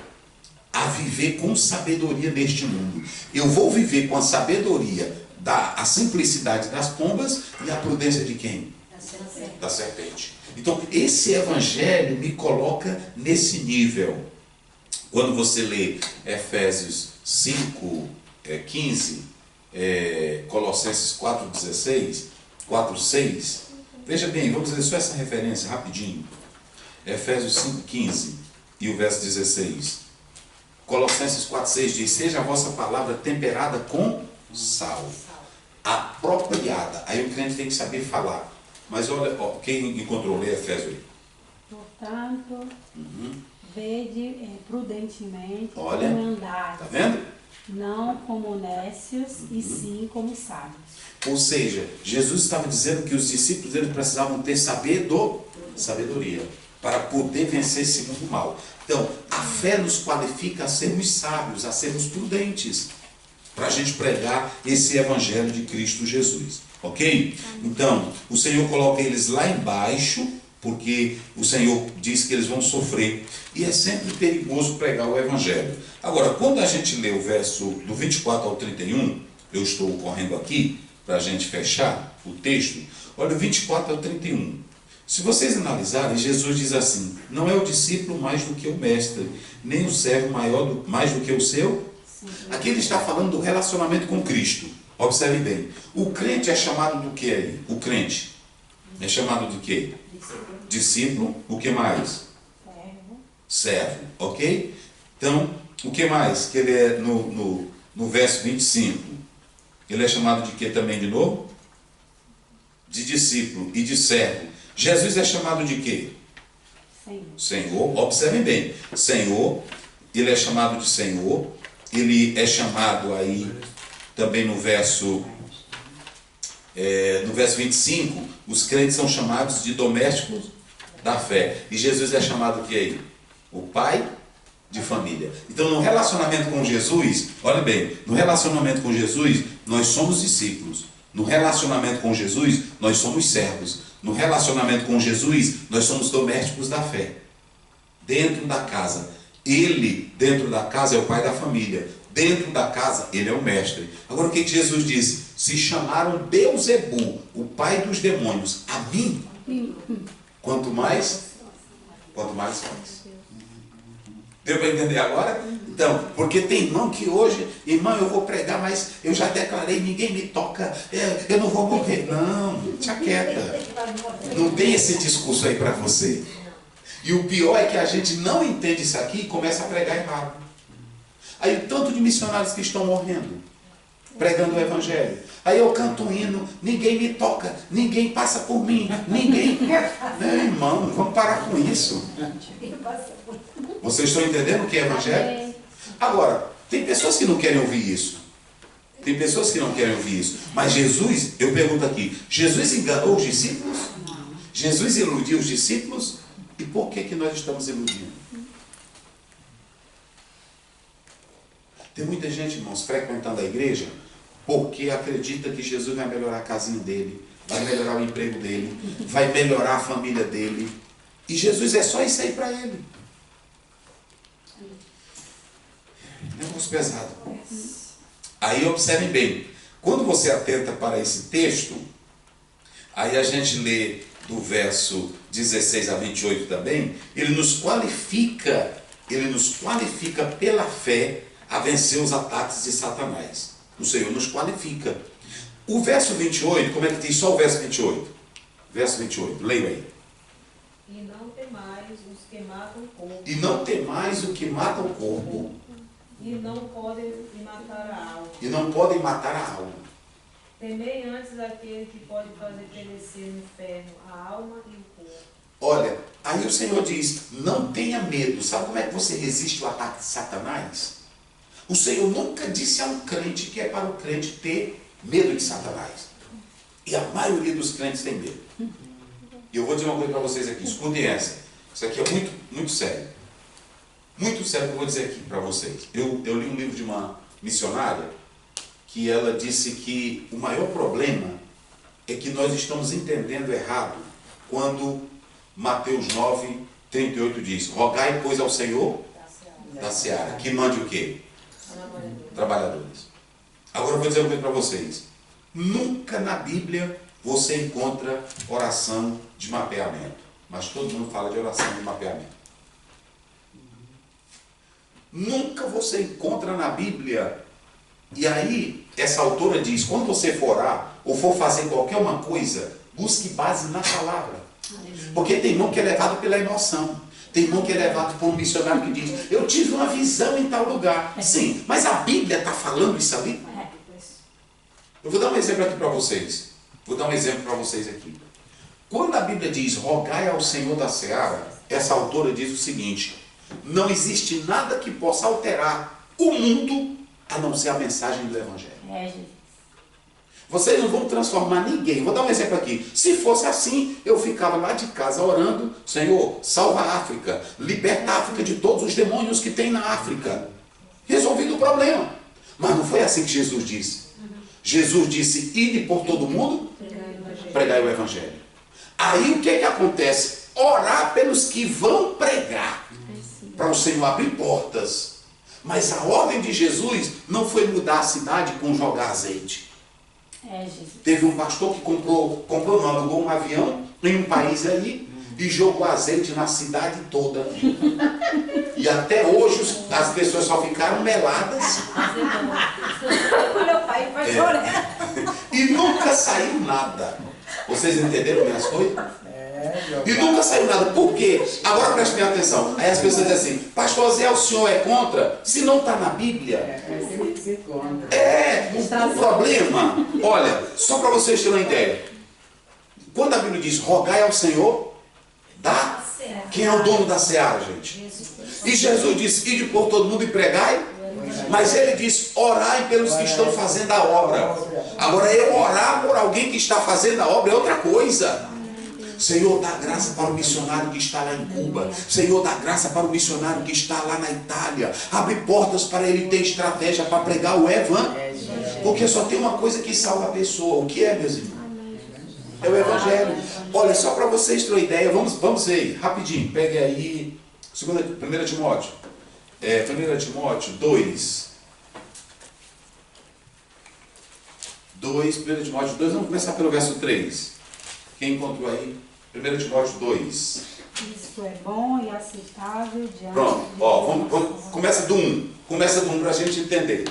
a viver com sabedoria neste mundo. Eu vou viver com a sabedoria a simplicidade das pombas e a prudência de quem? Da serpente. Então, esse evangelho me coloca nesse nível. Quando você lê Efésios 5, 15, Colossenses 4,16, 4,6, veja bem, vamos ler só essa referência rapidinho. Efésios 5,15 e o verso 16. Colossenses 4,6 diz: seja a vossa palavra temperada com sal, apropriada. Aí o crente tem que saber falar. Mas olha, quem encontrou, lê Efésios aí. Portanto, vede prudentemente Olha, como andar, tá vendo? não como nécios, e sim como sábios. Ou seja, Jesus estava dizendo que os discípulos eles precisavam ter sabedoria para poder vencer esse mundo mal. Então, a fé nos qualifica a sermos sábios, a sermos prudentes, para a gente pregar esse evangelho de Cristo Jesus. Ok? Então, o Senhor coloca eles lá embaixo, porque o Senhor diz que eles vão sofrer. E é sempre perigoso pregar o evangelho. Agora, quando a gente lê o verso do 24 ao 31, eu estou correndo aqui, para a gente fechar o texto. Olha o 24 ao 31. Se vocês analisarem, Jesus diz assim: não é o discípulo mais do que o mestre, nem o servo mais do que o seu. Aqui ele está falando do relacionamento com Cristo. Observe bem. O crente é chamado do que aí? O crente é chamado de quê? Discípulo. O que mais? Servo. Ok? Então, o que mais? Que ele é no verso 25. Ele é chamado de quê também de novo? De discípulo e de servo. Jesus é chamado de quê? Senhor. Observem bem. Senhor. Ele é chamado de Senhor. Ele é chamado aí também no verso 25, os crentes são chamados de domésticos da fé. E Jesus é chamado o que aí? O pai de família. Então, no relacionamento com Jesus, olha bem, no relacionamento com Jesus, nós somos discípulos. No relacionamento com Jesus, nós somos servos. No relacionamento com Jesus, nós somos domésticos da fé. Dentro da casa. Ele, dentro da casa, é o pai da família. Dentro da casa, ele é o mestre. Agora, o que Jesus disse? Se chamaram Beelzebu, o pai dos demônios, a mim, quanto mais faz. Deu para entender agora? Então, porque tem irmão que hoje, irmão, eu vou pregar, mas eu já declarei, ninguém me toca, eu não vou morrer. Não, te aquieta. Não tem esse discurso aí para você. E o pior é que a gente não entende isso aqui e começa a pregar errado. Aí o tanto de missionários que estão morrendo, pregando o evangelho. Aí eu canto um hino, ninguém me toca, ninguém passa por mim, ninguém... Meu irmão, vamos parar com isso. Vocês estão entendendo o que é evangelho? Agora, tem pessoas que não querem ouvir isso. Tem pessoas que não querem ouvir isso. Mas Jesus, eu pergunto aqui, Jesus enganou os discípulos? Jesus iludiu os discípulos? E por que nós estamos iludindo? Tem muita gente, irmãos, frequentando a igreja porque acredita que Jesus vai melhorar a casinha dele, vai melhorar o emprego dele, vai melhorar a família dele. E Jesus é só isso aí para ele. Negócio pesado. Aí observem bem, quando você atenta para esse texto, aí a gente lê do verso 16 a 28 também, ele nos qualifica pela fé a vencer os ataques de Satanás. O Senhor nos qualifica. O verso 28, como é que diz? Só o verso 28. Verso 28, leia aí. E não temais os que matam o corpo. E não temais o que mata o corpo. E não podem matar a alma. E não podem matar a alma. Temei antes aquele que pode fazer perecer no inferno a alma e o corpo. Olha, aí o Senhor diz, não tenha medo. Sabe como é que você resiste ao ataque de Satanás? O Senhor nunca disse a um crente que é para o crente ter Medo de Satanás. E a maioria dos crentes tem medo. E eu vou dizer uma coisa para vocês aqui, escutem essa. Isso aqui é muito, muito sério. Muito sério que eu vou dizer aqui para vocês. Eu li um livro de uma missionária que ela disse que o maior problema é que nós estamos entendendo errado quando Mateus 9:38 diz: rogai, pois, ao Senhor da seara, que mande o quê? Trabalhadores. Agora eu vou dizer uma coisa para vocês. Nunca na Bíblia você encontra oração de mapeamento. Mas todo mundo fala de oração de mapeamento. Nunca você encontra na Bíblia. E aí, essa autora diz, quando você for orar, ou for fazer qualquer uma coisa, busque base na palavra. Porque tem irmão que é levado pela emoção. Tem irmão que é levado por um missionário que diz, eu tive uma visão em tal lugar. Sim, mas a Bíblia está falando isso ali? Eu vou dar um exemplo aqui para vocês. Vou dar um exemplo para vocês aqui. Quando a Bíblia diz, rogai ao Senhor da seara, essa autora diz o seguinte, não existe nada que possa alterar o mundo a não ser a mensagem do Evangelho. Vocês não vão transformar ninguém. Vou dar um exemplo aqui. Se fosse assim, eu ficava lá de casa orando, Senhor, salva a África, liberta a África de todos os demônios que tem na África. Resolvido o problema. Mas não foi assim que Jesus disse. Jesus disse, ide por todo mundo, pregai o Evangelho. Aí o que é que acontece? Orar pelos que vão pregar, para o Senhor abrir portas. Mas a ordem de Jesus não foi mudar a cidade com jogar azeite. Teve um pastor que alugou um avião em um país aí e jogou azeite na cidade toda. E até hoje as pessoas só ficaram meladas. E nunca saiu nada. Vocês entenderam minhas coisas? E nunca saiu nada. Por quê? Agora prestem atenção. Aí as pessoas dizem assim, pastor Zé, o senhor é contra? Se não está na Bíblia. O problema, olha, só para vocês terem uma ideia. Quando a Bíblia diz, rogai ao Senhor, dá. Quem é o dono da seara, gente? E Jesus disse, ide por todo mundo e pregai. Mas ele diz, orai pelos que estão fazendo a obra. Agora, eu orar por alguém que está fazendo a obra é outra coisa. Senhor, dá graça para o missionário que está lá em Cuba. Senhor, dá graça para o missionário que está lá na Itália. Abre portas para ele ter estratégia para pregar o Evangelho. Porque só tem uma coisa que salva a pessoa. O que é, meus irmãos? É o Evangelho. Olha, só para vocês terem uma ideia, vamos ver rapidinho. Pegue aí 1 Timóteo. 1 Timóteo 2. 1 Timóteo 2, vamos começar pelo verso 3. Quem encontrou aí? 1 Timóteo 2. Isto é bom e aceitável diante Pronto, de começa do 1. Começa do 1 para a gente entender.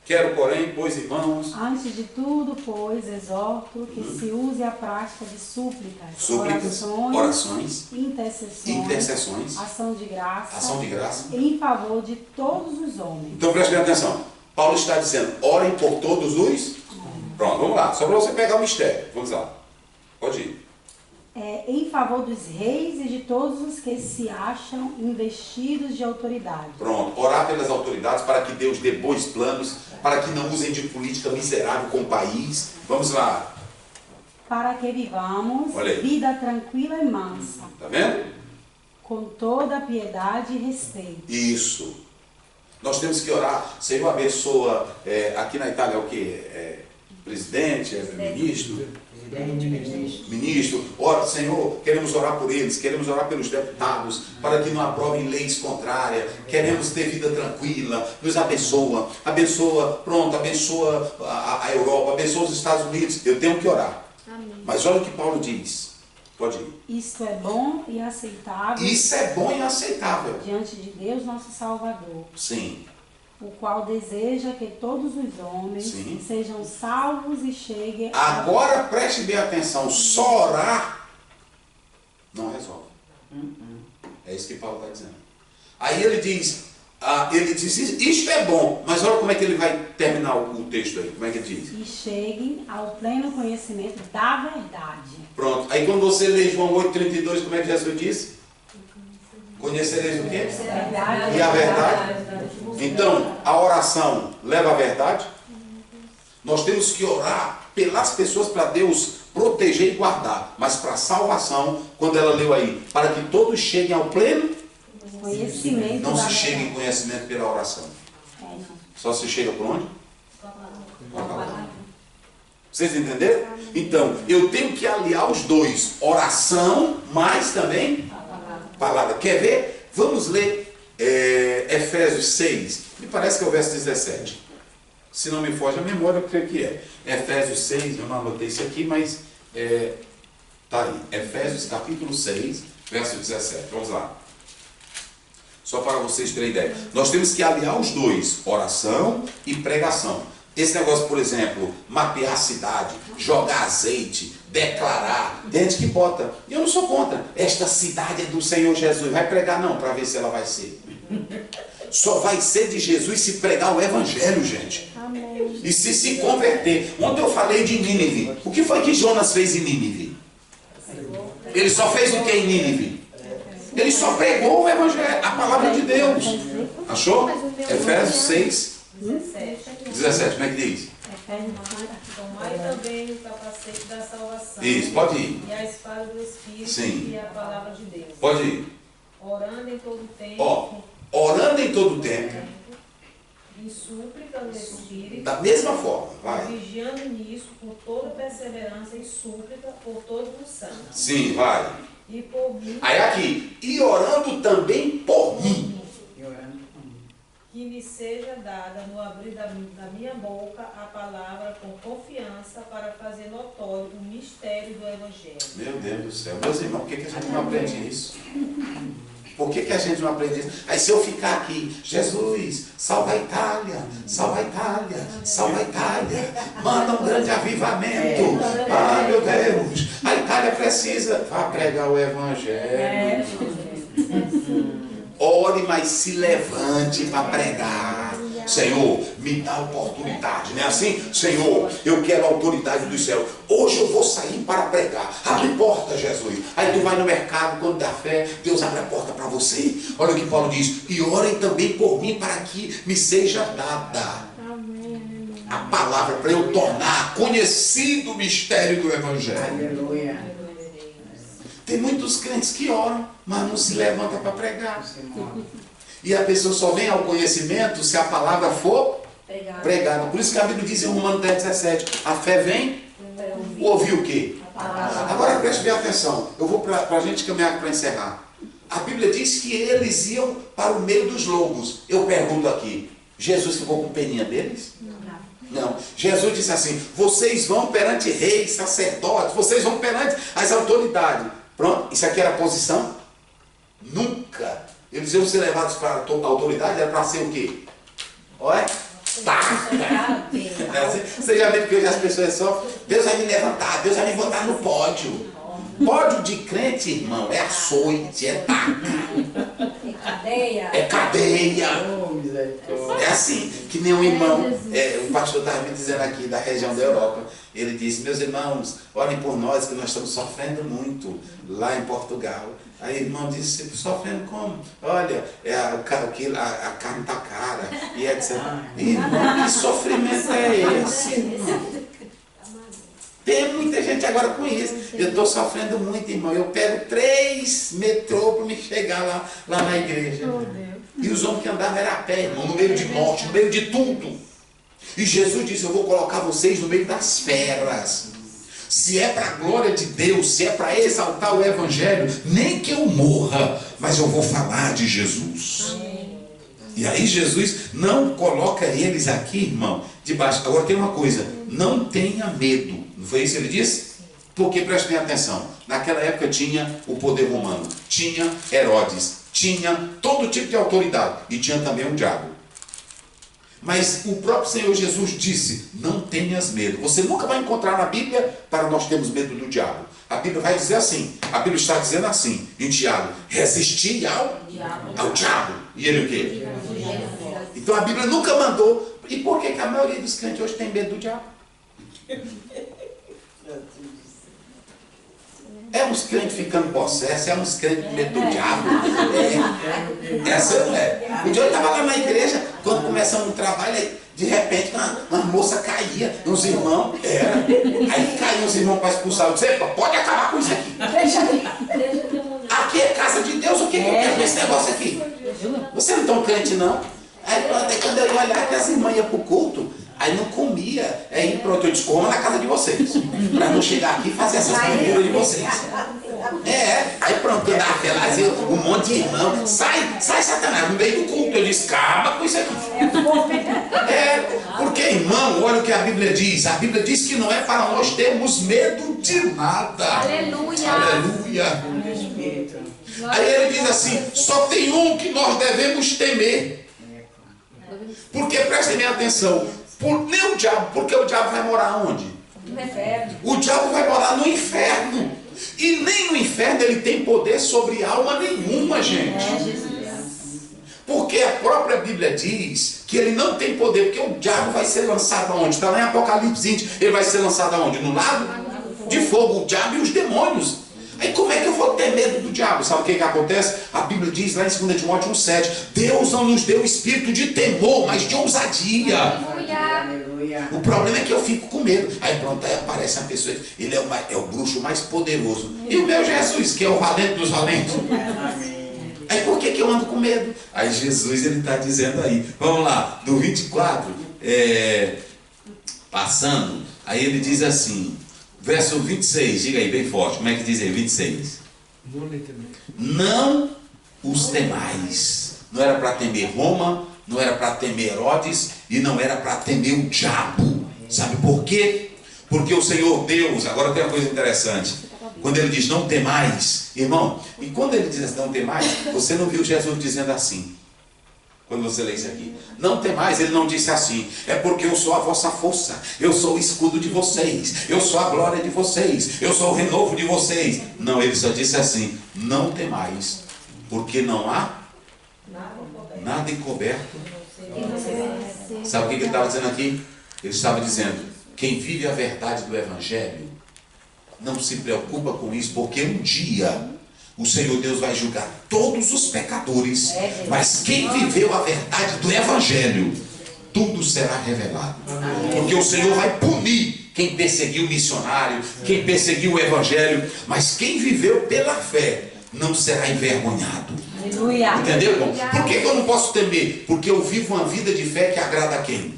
Quero, porém, pois, irmãos... Antes de tudo, pois, exorto que se use a prática de súplicas, orações, intercessões, ação de graça, em favor de todos os homens. Então preste atenção. Paulo está dizendo, orem por todos os... Pronto, vamos lá. Só para você pegar o mistério. Vamos lá. Pode ir. Em favor dos reis e de todos os que se acham investidos de autoridade. Pronto. Orar pelas autoridades para que Deus dê bons planos, para que não usem de política miserável com o país. Vamos lá. Para que vivamos vida tranquila e mansa. Está vendo? Com toda a piedade e respeito. Isso. Nós temos que orar. Senhor, abençoa. Aqui na Itália é o quê? Presidente, ministro, ora, Senhor, queremos orar por eles, queremos orar pelos deputados, para que não aprovem leis contrárias, queremos ter vida tranquila, nos abençoa, abençoa a Europa, abençoa os Estados Unidos, eu tenho que orar. Amém. Mas olha o que Paulo diz, pode ir. Isto é bom e aceitável. Isso é bom e aceitável. Diante de Deus, nosso Salvador. Sim. O qual deseja que todos os homens sejam salvos e cheguem Agora preste bem atenção, só orar não resolve. É isso que Paulo está dizendo. Aí ele diz, isto é bom, mas olha como é que ele vai terminar o texto aí, como é que ele diz? E cheguem ao pleno conhecimento da verdade. Pronto, aí quando você lê João 8,32, como é que Jesus disse? Conhecereis o quê? E a verdade. Então, a oração leva à verdade? Nós temos que orar pelas pessoas para Deus proteger e guardar. Mas para a salvação, quando ela leu aí, para que todos cheguem ao pleno Conhecimento não da se chega em verdade. conhecimento pela oração. Só se chega por onde? Com a palavra. Vocês entenderam? Então, eu tenho que aliar os dois. Oração, mas também palavra. Quer ver? Vamos ler Efésios 6. Me parece que é o verso 17. Se não me foge a memória, eu creio que é. Efésios 6, eu não anotei isso aqui, mas tá aí. Efésios capítulo 6, verso 17. Vamos lá. Só para vocês terem ideia. Nós temos que aliar os dois, oração e pregação. Esse negócio, por exemplo, mapear a cidade, jogar azeite, declarar, tem gente que bota. Eu não sou contra. Esta cidade é do Senhor Jesus. Vai pregar não, para ver se ela vai ser. Só vai ser de Jesus se pregar o Evangelho, gente. Amém. E se converter. Ontem eu falei de Nínive. O que foi que Jonas fez em Nínive? Ele só fez o que em Nínive? Ele só pregou o Evangelho, a palavra de Deus. Achou? Efésios 6, 17. Como é que diz? Tomai também o capacete da salvação. Isso, pode ir. E a espada do Espírito. Sim. E a palavra de Deus. Pode ir. Orando em todo tempo. Ó, orando em todo tempo. Em súplica no Espírito. Da mesma forma, vai. Vigiando nisso com toda perseverança e súplica por todos os santos. Sim, vai. E por mim. Aí aqui, e orando também por mim. Que me seja dada no abrir da minha boca a palavra com confiança para fazer notório o mistério do Evangelho. Meu Deus do céu. Meus irmãos, por que a gente não aprende isso? Por que a gente não aprende isso? Aí se eu ficar aqui, Jesus, salva a Itália, salva a Itália, salva a Itália, manda um grande avivamento. Ah, meu Deus, a Itália precisa. Vá pregar o Evangelho. Ore, mas se levante para pregar. Senhor, me dá oportunidade, não é assim? Senhor, eu quero a autoridade do céu. Hoje eu vou sair para pregar. Abre porta, Jesus. Aí tu vai no mercado, quando dá fé, Deus abre a porta para você. Olha o que Paulo diz. E orem também por mim para que me seja dada a palavra para eu tornar conhecido o mistério do Evangelho. Aleluia. Tem muitos crentes que oram, mas não se levantam para pregar. E a pessoa só vem ao conhecimento se a palavra for pregada. Por isso que a Bíblia diz em Romanos 10:17, a fé vem ouvir o quê? Agora preste bem atenção. Eu vou para a gente caminhar para encerrar. A Bíblia diz que eles iam para o meio dos lobos. Eu pergunto aqui, Jesus ficou com peninha deles? Não. Jesus disse assim, vocês vão perante reis, sacerdotes, vocês vão perante as autoridades. Pronto, isso aqui era posição? Nunca. Eles iam ser levados para a autoridade, era para ser o quê? Olha, taca. Você já vê que hoje as pessoas só, Deus vai me levantar, Deus vai me botar no pódio. Pódio de crente, irmão, é açoite, é taca. É cadeia. É cadeia. É assim, que nem um irmão, o pastor estava me dizendo aqui da região da Europa, ele disse, meus irmãos, orem por nós que nós estamos sofrendo muito lá em Portugal. Aí o irmão disse, sofrendo como? Olha, a carne está cara, e etc. Irmão, que sofrimento é esse, irmão? Tem muita gente agora com isso. Eu estou sofrendo muito, irmão. Eu pego 3 metrô para me chegar lá na igreja. E os homens que andavam eram a pé, irmão, no meio de morte, no meio de tudo. E Jesus disse, eu vou colocar vocês no meio das feras. Se é para a glória de Deus, se é para exaltar o Evangelho, nem que eu morra, mas eu vou falar de Jesus. E aí Jesus não coloca eles aqui, irmão, debaixo. Agora tem uma coisa, não tenha medo. Não foi isso que ele disse? Porque prestem atenção, naquela época tinha o poder romano, tinha Herodes, tinha todo tipo de autoridade e tinha também o diabo. Mas o próprio Senhor Jesus disse, não tenhas medo. Você nunca vai encontrar na Bíblia para nós termos medo do diabo. A Bíblia vai dizer assim, a Bíblia está dizendo assim, em Tiago, resistir ao diabo. E ele o quê? Então a Bíblia nunca mandou. E por que a maioria dos crentes hoje tem medo do diabo? É uns crentes ficando possessos, é uns crentes com medo do diabo. Essa não é. Um dia eu estava lá na igreja, quando começamos um trabalho, aí De repente, uma moça caía, os irmãos, aí caíam os irmãos para expulsar. Eu disse, pode acabar com isso aqui. Aqui é casa de Deus, o que eu quero com esse negócio aqui? Você não é tão crente, não? Aí quando eu ia olhar que as irmãs iam para o culto, aí não comia. Aí pronto, eu disse, coma na casa de vocês. Para não chegar aqui e fazer essas culturas de vocês. Aí pronto, eu dava aquela, um monte de irmão, sai Satanás, no meio do culto, eu disse, acaba com isso aqui. Porque irmão, olha o que a Bíblia diz que não é para nós termos medo de nada. Aleluia. Aleluia. Aí ele diz assim, só tem um que nós devemos temer. Porque prestem bem atenção, nem o diabo, porque o diabo vai morar onde? No inferno. O diabo vai morar no inferno. E nem no inferno ele tem poder sobre alma nenhuma, gente. Porque a própria Bíblia diz que ele não tem poder, porque o diabo vai ser lançado aonde? Está lá em Apocalipse 20, ele vai ser lançado aonde? No lago de fogo, o diabo e os demônios. Aí como é que eu vou ter medo do diabo? Sabe o que acontece? A Bíblia diz lá em 2 Timóteo 1,7, Deus não nos deu espírito de temor, mas de ousadia. Aleluia. O problema é que eu fico com medo. Aí pronto, aí aparece uma pessoa, ele é o bruxo mais poderoso. E o meu Jesus, que é o valente dos valentes. Aí por que eu ando com medo? Aí Jesus, ele está dizendo aí, vamos lá, do 24, passando, aí ele diz assim, verso 26, diga aí bem forte, como é que diz aí, 26? Não os temais. Não era para temer Roma, não era para temer Herodes e não era para temer o diabo. Sabe por quê? Porque o Senhor Deus, agora tem uma coisa interessante, quando ele diz não temais, irmão, e quando ele diz não temais, você não viu Jesus dizendo assim? Quando você lê isso aqui, não temais, ele não disse assim, é porque eu sou a vossa força, eu sou o escudo de vocês, eu sou a glória de vocês, eu sou o renovo de vocês. Não, ele só disse assim, não temais, porque não há nada encoberto. Sabe o que ele estava dizendo aqui? Ele estava dizendo, quem vive a verdade do Evangelho, não se preocupa com isso, porque um dia o Senhor Deus vai julgar todos os pecadores, mas quem viveu a verdade do Evangelho, tudo será revelado. Porque o Senhor vai punir quem perseguiu o missionário, quem perseguiu o Evangelho, mas quem viveu pela fé não será envergonhado. Aleluia. Entendeu, irmão? Por que eu não posso temer? Porque eu vivo uma vida de fé que agrada a quem?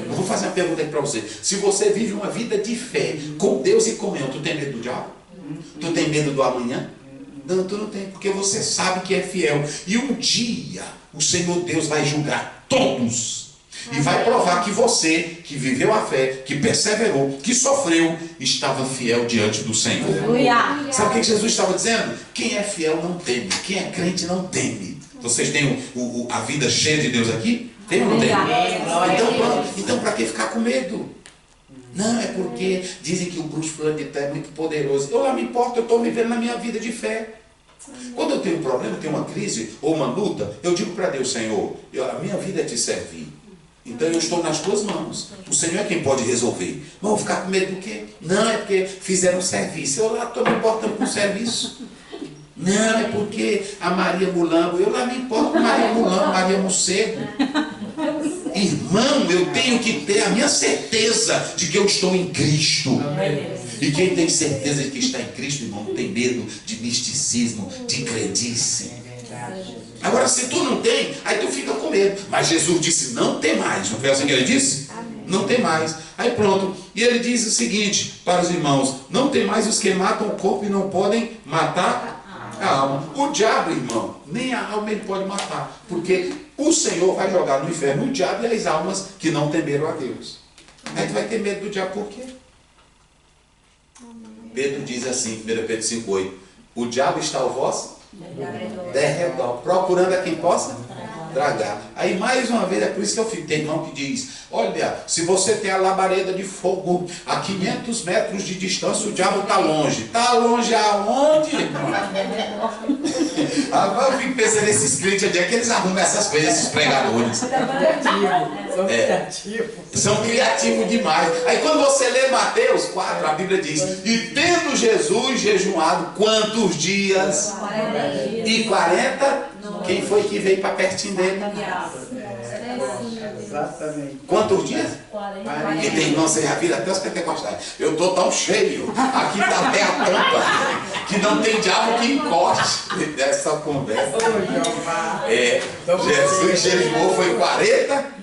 Eu vou fazer uma pergunta aqui para você. Se você vive uma vida de fé com Deus e com eu, tu tem medo do diabo? Tu tem medo do amanhã? Não, tu não tem, porque você sabe que é fiel. E um dia o Senhor Deus vai julgar todos. E vai provar que você, que viveu a fé, que perseverou, que sofreu, estava fiel diante do Senhor. Aleluia. Sabe o que Jesus estava dizendo? Quem é fiel não teme. Quem é crente não teme. Vocês têm a vida cheia de Deus aqui? Tem ou não tem? Então para que ficar com medo? Não, é porque dizem que o bruxo fulano de tal é muito poderoso. Eu não me importo, eu estou vivendo na minha vida de fé. Quando eu tenho um problema, tenho uma crise ou uma luta, eu digo para Deus, Senhor, a minha vida é te servir. Então eu estou nas tuas mãos. O Senhor é quem pode resolver. Mas vou ficar com medo do quê? Não, é porque fizeram um serviço. Eu lá estou me importando com o serviço. Não, é porque a Maria Mulambo, eu lá me importo com Maria Mulambo, Maria Morcego. Irmão, eu tenho que ter a minha certeza de que eu estou em Cristo. E quem tem certeza de que está em Cristo, irmão, não tem medo de misticismo, de crendice. Agora, se tu não tem, aí tu fica com medo. Mas Jesus disse, não tem mais. Não foi assim que ele disse? Não tem mais. Aí pronto. E ele diz o seguinte para os irmãos, não tem mais os que matam o corpo e não podem matar a alma. O diabo, irmão, nem a alma ele pode matar. Porque o Senhor vai jogar no inferno o diabo e as almas que não temeram a Deus. Aí tu vai ter medo do diabo por quê? Pedro diz assim, 1 Pedro 5,8, o diabo está ao vosso derredor, procurando a quem possa tragar. Aí mais uma vez, é por isso que eu fico, tem irmão que diz, olha, se você tem a labareda de fogo a 500 metros de distância, o diabo está longe. Está longe aonde, irmão? Agora eu fico pensando nesses crentes, onde é que eles arrumam essas coisas, esses pregadores? São criativos demais. Aí quando você lê Mateus 4, a Bíblia diz, e tendo Jesus jejuado quantos dias? 40. E 40, quem foi que veio para pertinho dele? Exatamente. Quantos dias? 40. E tem irmão, você já vira até os pentecostais. Eu estou tão cheio, aqui está até a tampa, que não tem diabo que encoste. Essa conversa. Ô, Jeová. Jesus jejuou foi 40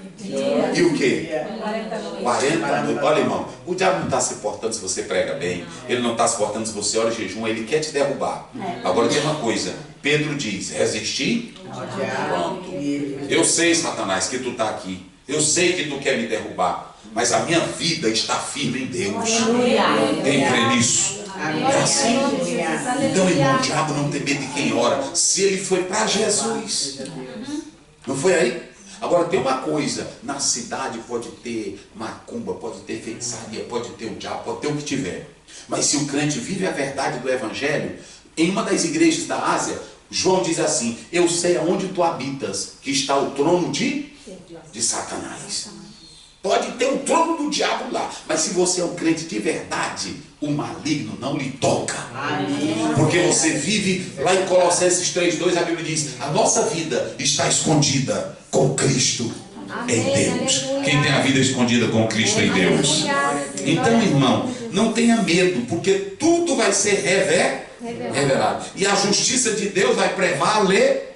e o quê? 40 noites. Olha, irmão, o diabo não está se portando se você prega bem, ele não está se portando se você ora e jejum, ele quer te derrubar. Agora tem uma coisa, Pedro diz, resistir? Pronto. Eu sei, Satanás, que tu está aqui. Eu sei que tu quer me derrubar, mas a minha vida está firme em Deus. Quem crê nisso? É assim. Então, irmão, o diabo não tem medo de quem ora. Se ele foi para Jesus, não foi aí? Agora tem uma coisa, na cidade pode ter macumba, pode ter feitiçaria, pode ter o diabo, pode ter o que tiver. Mas se o crente vive a verdade do Evangelho, em uma das igrejas da Ásia, João diz assim, eu sei aonde tu habitas, que está o trono de Satanás. Pode ter o trono do diabo lá, mas se você é um crente de verdade, o maligno não lhe toca. Porque você vive, lá em Colossenses 3:2, a Bíblia diz, a nossa vida está escondida com Cristo em Deus. Quem tem a vida escondida com Cristo em Deus? Então, irmão, não tenha medo, porque tudo vai ser revelado. E a justiça de Deus vai prevalecer.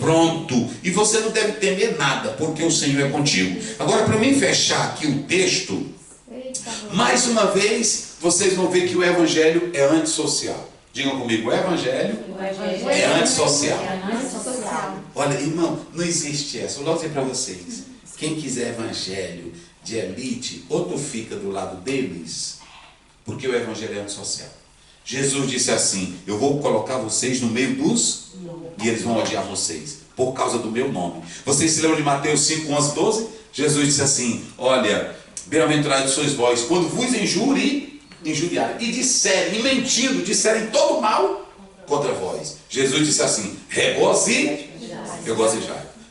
Pronto. E você não deve temer nada, porque o Senhor é contigo. Agora, para mim fechar aqui o texto, mais uma vez, vocês vão ver que o Evangelho é antissocial. Digam comigo, o Evangelho é antissocial. Olha, irmão, não existe essa. Vou logo dizer para vocês. Quem quiser Evangelho de elite, ou tu fica do lado deles, porque o Evangelho é antissocial. Jesus disse assim, eu vou colocar vocês no meio dos... E eles vão odiar vocês, por causa do meu nome. Vocês se lembram de Mateus 5, 11, 12? Jesus disse assim, olha, bem-aventurados sois vós, quando vos injuriarem e disserem, e mentindo, disserem todo mal contra vós. Jesus disse assim, regozijai.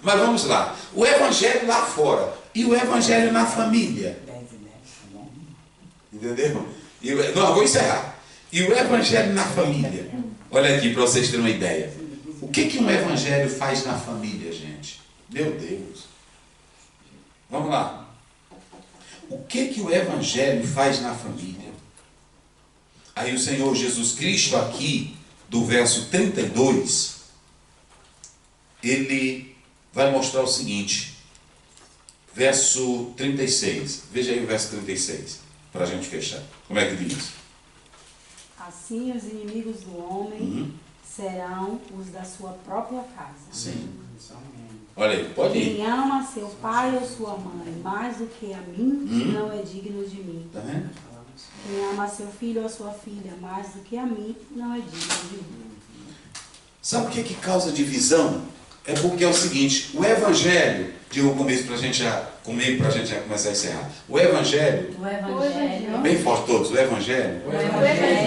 Mas vamos lá, o Evangelho lá fora, e o Evangelho na família. Entendeu? Não, eu vou encerrar. E o Evangelho na família. Olha aqui para vocês terem uma ideia. O que um Evangelho faz na família, gente? Meu Deus. Vamos lá. O que o Evangelho faz na família? Aí o Senhor Jesus Cristo aqui, do verso 32, ele vai mostrar o seguinte. Verso 36. Veja aí o verso 36, para a gente fechar. Como é que diz? Assim os inimigos do homem serão os da sua própria casa. Sim. Olha aí, pode ir. Quem ama seu pai ou sua mãe mais do que a mim, não é digno de mim. Tá vendo? Quem ama seu filho ou sua filha mais do que a mim, não é digno de mim. Sabe o que causa divisão? É porque é o seguinte, o Evangelho, digo comigo para a gente já começar a encerrar. O Evangelho, bem forte todos, o Evangelho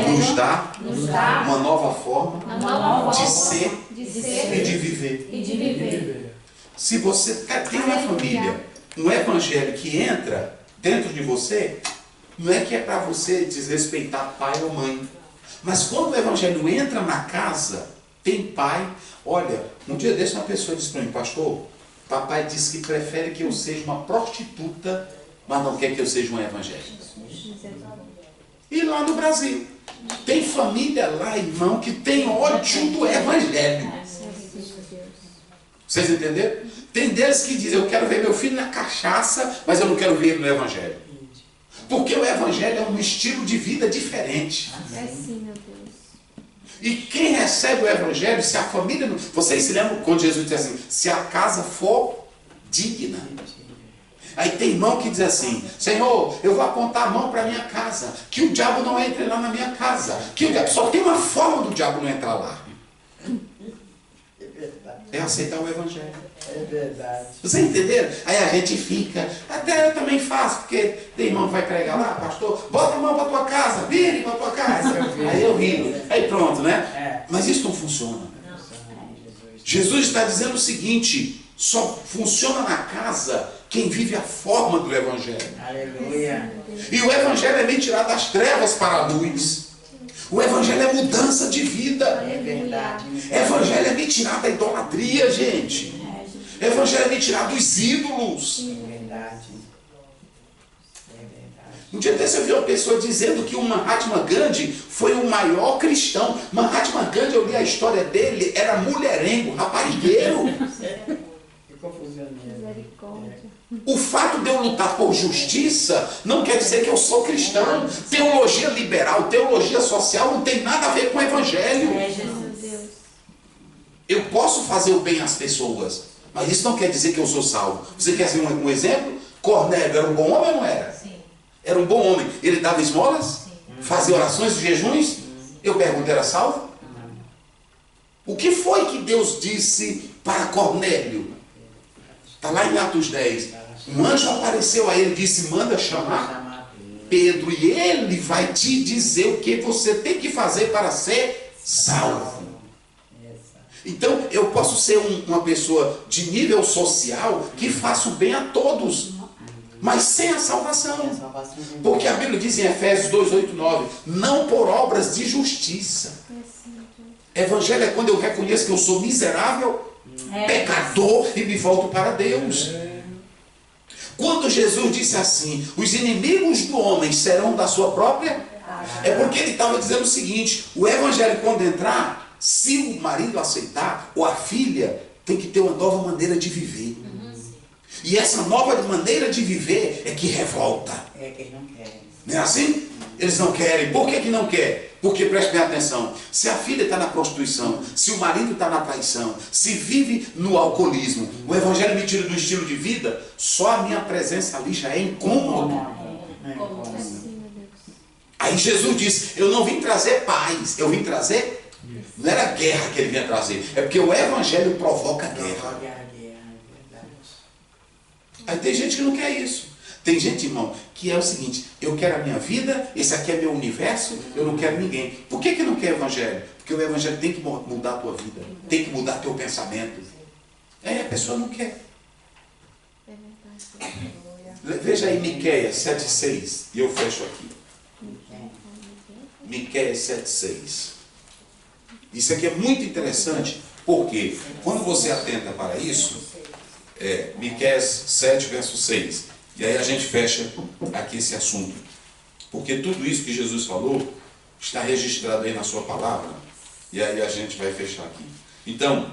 nos dá uma nova forma de ser e de viver. Se você tem uma família, um Evangelho que entra dentro de você, não é que é para você desrespeitar pai ou mãe. Mas quando o Evangelho entra na casa, tem pai. Olha, um dia desse uma pessoa disse para mim, pastor, papai disse que prefere que eu seja uma prostituta, mas não quer que eu seja um evangélico. E lá no Brasil, tem família lá, irmão, que tem ódio do Evangelho. Vocês entenderam? Tem deles que dizem, eu quero ver meu filho na cachaça, mas eu não quero ver ele no Evangelho. Porque o Evangelho é um estilo de vida diferente. É sim, meu Deus. E quem recebe o Evangelho, se a família não... Vocês se lembram quando Jesus disse assim, se a casa for digna. Aí tem irmão que diz assim, Senhor, eu vou apontar a mão para a minha casa, que o diabo não entre lá na minha casa, que o diabo... Só tem uma forma do diabo não entrar lá. É aceitar o Evangelho. É verdade. Vocês entenderam? Aí a gente fica, até eu também faço, porque tem irmão que vai pregar lá, pastor, bota a mão para tua casa, vire para tua casa. Aí eu rio, aí pronto, né? Mas isso não funciona. Jesus está dizendo o seguinte, só funciona na casa quem vive a forma do Evangelho. Aleluia. E o Evangelho é me tirar das trevas para a luz. O Evangelho é mudança de vida. É verdade. Evangelho é me tirar da idolatria, gente. Evangelho é me tirar dos ídolos. É verdade. É verdade. Um dia desse eu vi uma pessoa dizendo que o Mahatma Gandhi foi o maior cristão. Mahatma Gandhi, eu li a história dele, era mulherengo, raparigueiro. Que confusão mesmo. Misericórdia. O fato de eu lutar por justiça não quer dizer que eu sou cristão. Teologia liberal, teologia social não tem nada a ver com o evangelho. Meu Deus. Eu posso fazer o bem às pessoas, mas isso não quer dizer que eu sou salvo. Você quer ser um exemplo? Cornélio era um bom homem ou não era? Sim. Era um bom homem. Ele dava esmolas? Sim. Fazia orações e jejuns? Eu pergunto, era salvo? O que foi que Deus disse para Cornélio? Está lá em Atos 10. Um anjo apareceu a ele e disse, manda chamar Pedro e ele vai te dizer o que você tem que fazer para ser salvo. Então eu posso ser uma pessoa de nível social que faça o bem a todos, mas sem a salvação. Porque a Bíblia diz em Efésios 2, 8, 9, não por obras de justiça. Evangelho é quando eu reconheço que eu sou miserável, pecador e me volto para Deus. Quando Jesus disse assim, os inimigos do homem serão da sua própria, é porque ele estava dizendo o seguinte, o evangelho quando entrar, se o marido aceitar, ou a filha, tem que ter uma nova maneira de viver. E essa nova maneira de viver é que revolta. É que eles não querem. Não é assim? Eles não querem. Por que não quer? Porque, preste bem atenção, se a filha está na prostituição, se o marido está na traição, se vive no alcoolismo, o evangelho me tira do estilo de vida, só a minha presença ali já é incômodo. Aí Jesus disse, eu não vim trazer paz, eu vim trazer, não era guerra que ele vinha trazer, é porque o evangelho provoca guerra. Aí tem gente que não quer isso. Tem gente, irmão, que é o seguinte, eu quero a minha vida, esse aqui é meu universo, eu não quero ninguém. Por que não quer evangelho? Porque o evangelho tem que mudar a tua vida, tem que mudar teu pensamento. A pessoa não quer. Veja aí Miqueias 7,6, e eu fecho aqui. Miqueias 7,6. Isso aqui é muito interessante, porque quando você atenta para isso, Miqueias 7, verso 6. E aí a gente fecha aqui esse assunto. Porque tudo isso que Jesus falou está registrado aí na sua palavra. E aí a gente vai fechar aqui. Então,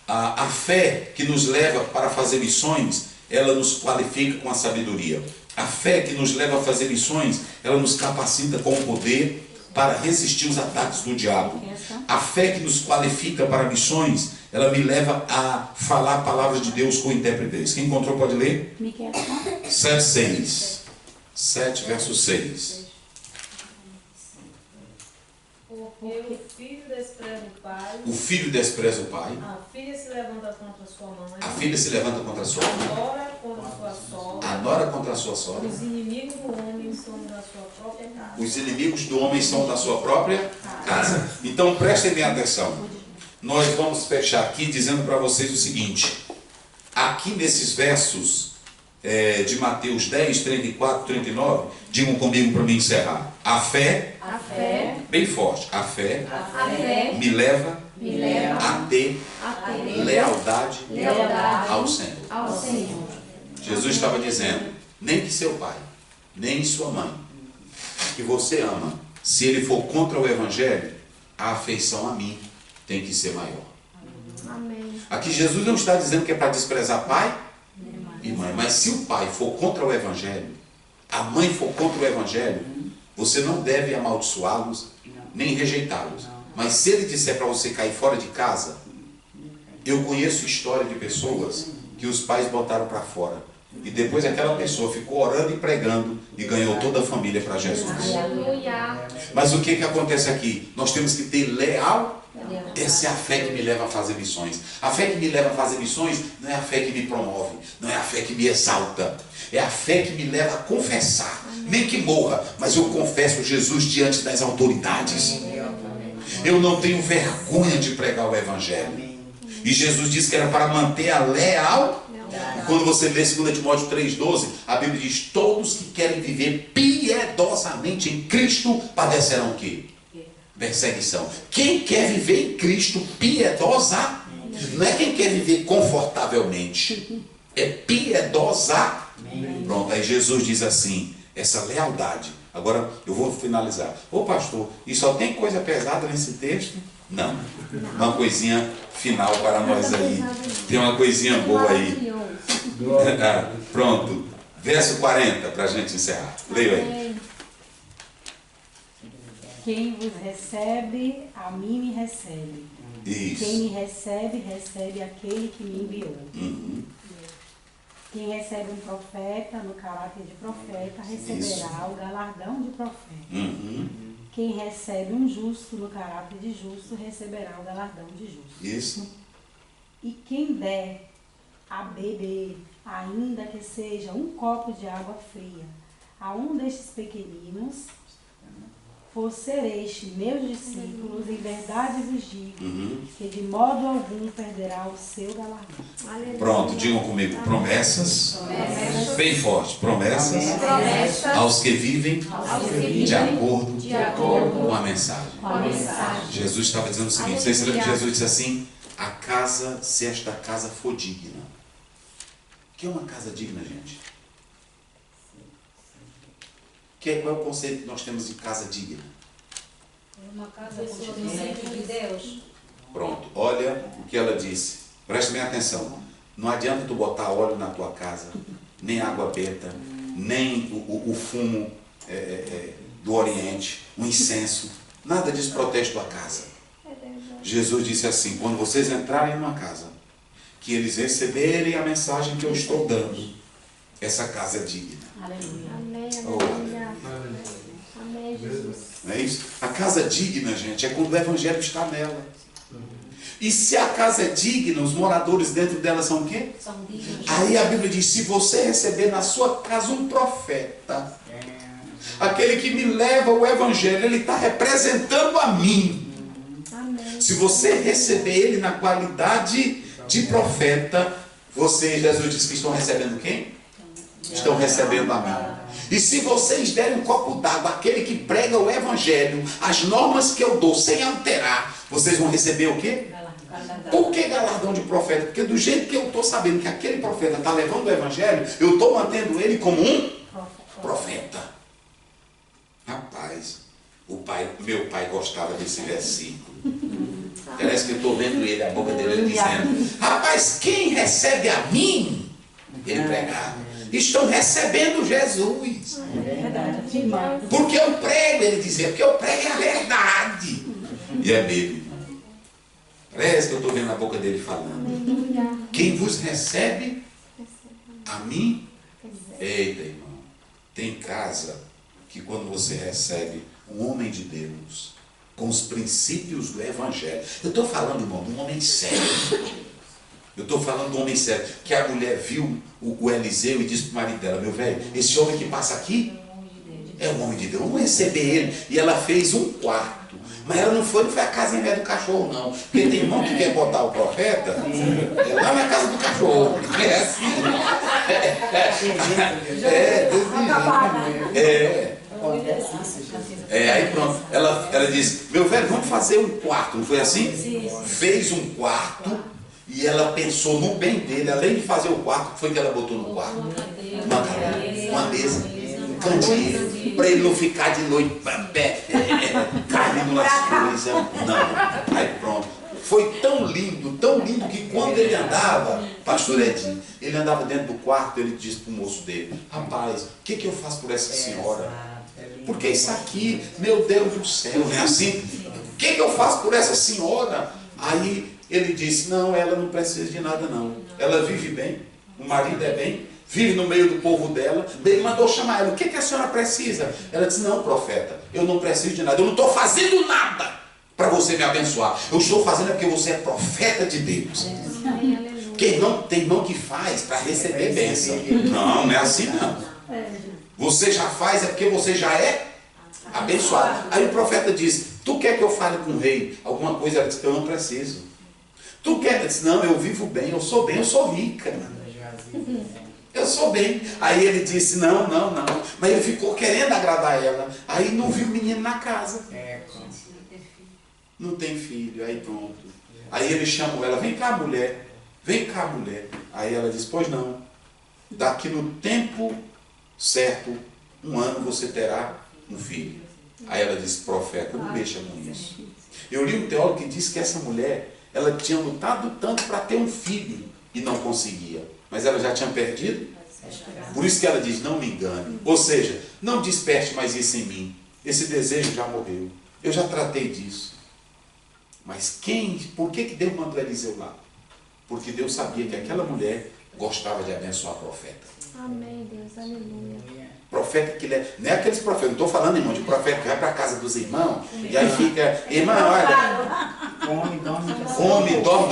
a fé que nos leva para fazer missões, ela nos qualifica com a sabedoria. A fé que nos leva a fazer missões, ela nos capacita com o poder para resistir os ataques do diabo. A fé que nos qualifica para missões, ela me leva a falar palavras de Deus com intérpretes. Quem encontrou pode ler? 7:6. 7 verso 6. Porque o filho despreza o pai. O filho despreza o pai. A filha se levanta contra sua mãe. A filha se levanta contra a sua A mãe. nora contra sua sogra. A nora contra a sua sogra. Os inimigos do homem são da sua própria casa. Os inimigos do homem são da sua própria casa. Então prestem bem atenção. Nós vamos fechar aqui dizendo para vocês o seguinte. Aqui nesses versos de Mateus 10, 34, 39, digam comigo para me encerrar. A fé, bem forte, a fé me leva a ter lealdade ao Senhor. Jesus estava dizendo, nem que seu pai, nem sua mãe, que você ama, se ele for contra o evangelho, a afeição a mim tem que ser maior. Amém. Aqui Jesus não está dizendo que é para desprezar pai e mãe, mas se o pai for contra o evangelho, a mãe for contra o evangelho, você não deve amaldiçoá-los nem rejeitá-los. Mas se ele disser para você cair fora de casa, eu conheço história de pessoas que os pais botaram para fora e depois aquela pessoa ficou orando e pregando e ganhou toda a família para Jesus. Aleluia. Mas o que acontece aqui? Nós temos que ter leal. Essa é a fé que me leva a fazer missões. A fé que me leva a fazer missões não é a fé que me promove, não é a fé que me exalta, é a fé que me leva a confessar, nem que morra, mas eu confesso Jesus diante das autoridades. Eu não tenho vergonha de pregar o evangelho. E Jesus disse que era para manter a leal. E quando você lê 2 Timóteo 3,12, a Bíblia diz, todos que querem viver piedosamente em Cristo padecerão o quê? Perseguição. Quem quer viver em Cristo piedosamente? Não é quem quer viver confortavelmente, é piedosa. Pronto, aí Jesus diz assim, essa lealdade. Agora eu vou finalizar. Ô pastor, e só tem coisa pesada nesse texto? Não. Uma coisinha final para nós aí. Tem uma coisinha boa aí. Pronto. Verso 40 para a gente encerrar. Leia aí. Quem vos recebe, a mim me recebe. Isso. Quem me recebe, recebe aquele que me enviou. Quem recebe um profeta no caráter de profeta, receberá o galardão de profeta. Quem recebe um justo no caráter de justo, receberá o galardão de justo. Isso. E quem der a beber, ainda que seja um copo de água fria, a um destes pequeninos, por ser este meus discípulos, em verdade vos digo, que de modo algum perderá o seu galardão. Pronto, digam comigo, promessas, bem forte, promessas aos que vivem de acordo com a mensagem. Jesus estava dizendo o seguinte, vocês lembram que Jesus disse assim, a casa, se esta casa for digna. O que é uma casa digna, gente? Qual é o conceito que nós temos de casa digna? Uma casa no centro de Deus. Pronto, olha o que ela disse. Preste bem atenção. Não adianta tu botar óleo na tua casa, nem água benta, nem o fumo do Oriente, o incenso. Nada disso protege tua casa. Jesus disse assim, quando vocês entrarem numa casa, que eles receberem a mensagem que eu estou dando, essa casa é digna. Aleluia. Amém, Oh, aleluia. Amém, Jesus. Não é isso? A casa digna, gente, é quando o Evangelho está nela. E se a casa é digna, os moradores dentro dela são o quê? São dignos. Aí a Bíblia diz, se você receber na sua casa um profeta, aquele que me leva o Evangelho, ele está representando a mim. Amém. Se você receber ele na qualidade de profeta, você, Jesus disse que estão recebendo quem? Estão recebendo a mim. E se vocês derem um copo d'água àquele que prega o Evangelho, as normas que eu dou sem alterar, vocês vão receber o quê? Por que galardão de profeta? Porque do jeito que eu estou sabendo que aquele profeta está levando o Evangelho, eu estou mantendo ele como um profeta. Rapaz, meu pai gostava desse versículo. Parece que eu estou vendo ele, a boca dele dizendo, rapaz, quem recebe a mim, ele pregava, estão recebendo Jesus. Porque eu prego, ele dizia, porque eu prego a verdade. E é mesmo. Parece que eu estou vendo a boca dele falando. Quem vos recebe, a mim, eita irmão, tem casa que quando você recebe um homem de Deus, com os princípios do Evangelho, eu estou falando, irmão, de um homem sério. Eu estou falando de um homem sério, que a mulher viu o Eliseu e disse para o marido dela, meu velho, esse homem que passa aqui é um homem de Deus, vamos receber ele. E ela fez um quarto. Mas ela não foi a casinha do cachorro, não. Porque tem irmão que quer botar o profeta é lá na casa do cachorro. É assim. Aí pronto. Ela disse, meu velho, vamos fazer um quarto. Não foi assim? Fez um quarto. E ela pensou no bem dele, além de fazer o quarto, o que foi que ela botou no quarto? Uma mesa, um candeeiro, para ele não ficar de noite caindo nas coisas. Não. Aí pronto. Foi tão lindo que quando ele andava, pastor Edinho, ele andava dentro do quarto, ele disse para o moço dele, rapaz, o que eu faço por essa senhora? Porque isso aqui, meu Deus do céu, não é assim? O que eu faço por essa senhora? Aí ele disse, não, ela não precisa de nada não. Ela vive bem, o marido é bem, vive no meio do povo dela. Ele mandou chamar ela, o que a senhora precisa? Ela disse, não, profeta, eu não preciso de nada, eu não estou fazendo nada para você me abençoar. Eu estou fazendo porque você é profeta de Deus. Quem não tem mão que faz para receber bênção. Não, não é assim não. Você já faz é porque você já é abençoado. Aí o profeta disse, tu quer que eu fale com o rei alguma coisa? Ela disse, eu não preciso. Tu quer? Ela disse, não, eu vivo bem, eu sou rica. Eu sou bem. Aí ele disse, não. Mas ele ficou querendo agradar ela. Aí não viu o menino na casa. Não tem filho. Aí pronto. Aí ele chamou ela, vem cá mulher, vem cá mulher. Aí ela disse, pois não, daqui no tempo certo, 1 ano você terá um filho. Aí ela disse, profeta, não mexa com isso. Eu li um teólogo que disse que essa mulher, ela tinha lutado tanto para ter um filho e não conseguia. Mas ela já tinha perdido. Por isso que ela diz, não me engane. Ou seja, não desperte mais isso em mim. Esse desejo já morreu. Eu já tratei disso. Mas por que Deus mandou Eliseu lá? Porque Deus sabia que aquela mulher gostava de abençoar a profeta. Amém, Deus, aleluia. Profeta que não é aqueles profetas, não estou falando, irmão, de profeta que vai para a casa dos irmãos e aí fica, irmão, olha, come, dorme,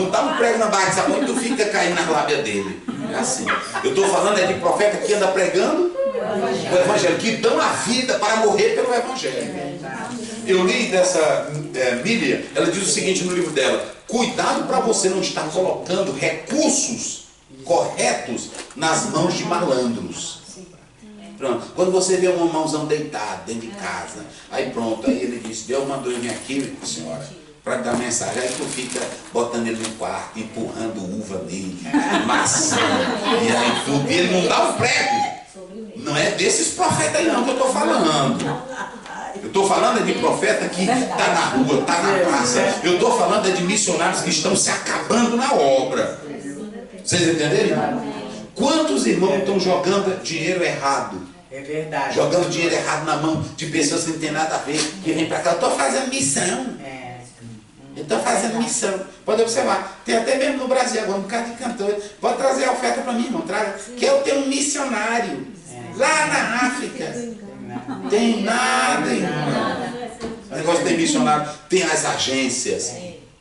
não dá um prego na barriga, sabe onde tu fica caindo na lábia dele. É assim. Eu estou falando de profeta que anda pregando o evangelho, que dão a vida para morrer pelo evangelho. Eu li dessa Miriam, ela diz o seguinte no livro dela, cuidado para você não estar colocando recursos corretos nas mãos de malandros. Pronto. Quando você vê um irmãozão deitado dentro de casa, aí pronto, aí ele disse, Deus mandou eu vir aqui, senhora, para dar mensagem. Aí tu fica botando ele no quarto, empurrando uva nele, maçã, e aí tudo, e ele não dá o prego. Não é desses profetas aí não que eu estou falando. Eu estou falando de profeta que está na rua, está na praça. Eu estou falando de missionários que estão se acabando na obra. Vocês entenderam? Quantos irmãos estão jogando dinheiro errado? É verdade. Jogando dinheiro errado na mão de pessoas que não tem nada a ver, que vem para cá, eu estou fazendo missão. Eu estou fazendo missão. Pode observar, tem até mesmo no Brasil agora um bocado de cantor. Pode trazer a oferta para mim, irmão, traga. Que eu tenho um missionário lá na África. Tem nada, irmão. O negócio tem missionário, tem as agências.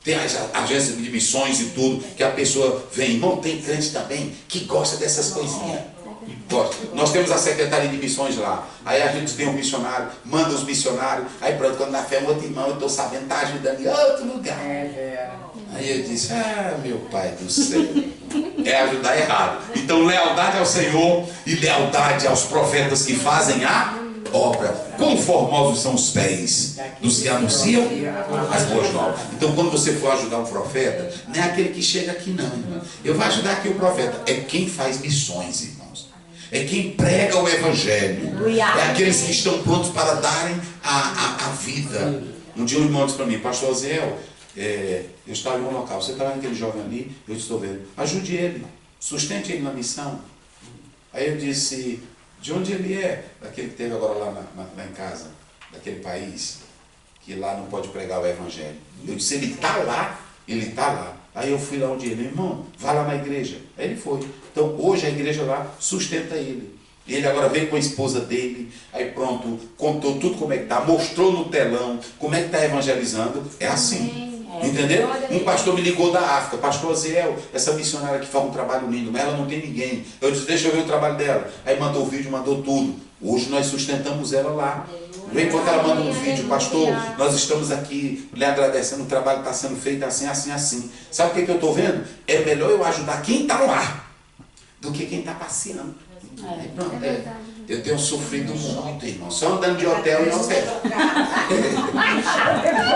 Tem as agências de missões e tudo, que a pessoa vem, irmão, tem crente também que gosta dessas coisinhas. Gosta. Nós temos a Secretaria de Missões lá. Aí a gente tem um missionário, manda os missionários, aí pronto, quando na fé um outro irmão, eu estou sabendo, está ajudando em outro lugar. Aí eu disse, meu pai do céu, é ajudar errado. Então lealdade ao Senhor e lealdade aos profetas que fazem a obra. Quão formosos são os pés dos que anunciam as boas novas. Então quando você for ajudar um profeta, não é aquele que chega aqui não, irmão. Eu vou ajudar aqui o profeta. É quem faz missões, irmãos. É quem prega o evangelho. É aqueles que estão prontos para darem a vida. Um dia um irmão disse para mim, pastor Aziel, eu estava em um local, você estava naquele jovem ali, eu estou vendo, ajude ele, sustente ele na missão. Aí eu disse, de onde ele é? Daquele que teve agora lá em casa, daquele país, que lá não pode pregar o evangelho. Eu disse, ele está lá, ele está lá. Aí eu fui lá um dia, meu irmão, vai lá na igreja. Aí ele foi. Então hoje a igreja lá sustenta ele. Ele agora veio com a esposa dele, aí pronto, contou tudo como é que está, mostrou no telão como é que está evangelizando. É assim. Entendeu? Um pastor me ligou da África, pastor Aziel, essa missionária que faz um trabalho lindo, mas ela não tem ninguém. Eu disse, deixa eu ver o trabalho dela. Aí mandou o vídeo, mandou tudo. Hoje nós sustentamos ela lá. Enquanto ela manda um vídeo, pastor, nós estamos aqui lhe agradecendo, o trabalho está sendo feito assim, assim, assim. Sabe o que eu estou vendo? É melhor eu ajudar quem está lá do que quem está passeando. Aí, pronto, eu tenho sofrido muito, irmão. Só andando de hotel e hotel.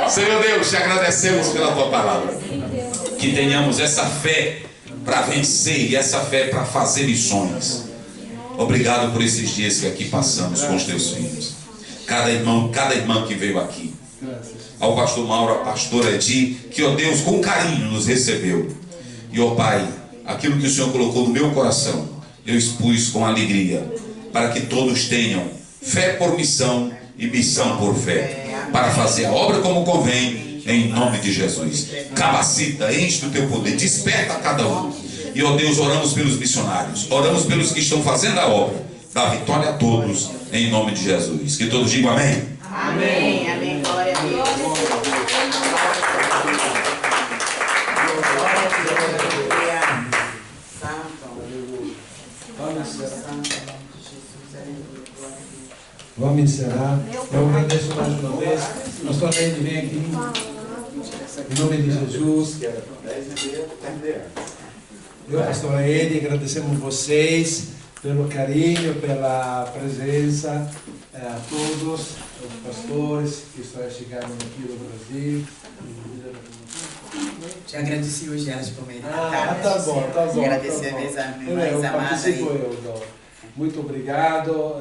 Senhor Deus, te agradecemos pela tua palavra. Que tenhamos essa fé para vencer e essa fé para fazer missões. Obrigado por esses dias que aqui passamos com os teus filhos. Cada irmã que veio aqui. Ao pastor Mauro, a pastora Edi, que, ó Deus, com carinho nos recebeu. E, ó Pai, aquilo que o Senhor colocou no meu coração, eu expus com alegria, para que todos tenham fé por missão e missão por fé, para fazer a obra como convém, em nome de Jesus. Capacita, enche do teu poder, desperta cada um. E, ó Deus, oramos pelos missionários, oramos pelos que estão fazendo a obra. Dá vitória a todos, em nome de Jesus. Que todos digam amém. Amém, amém, glória a Deus. Vamos encerrar. Eu agradeço mais uma vez. Pastor Neide vem aqui. Em nome de Jesus. Eu, pastor Neide, agradecemos vocês pelo carinho, pela presença, a todos os pastores que estão chegando aqui no Brasil. Já agradeci hoje elas por meio da Tá bom, tá bom. Agradecer tá a bom. minhas irmãs Eu amadas participo, aí. eu dou. Muito obrigado.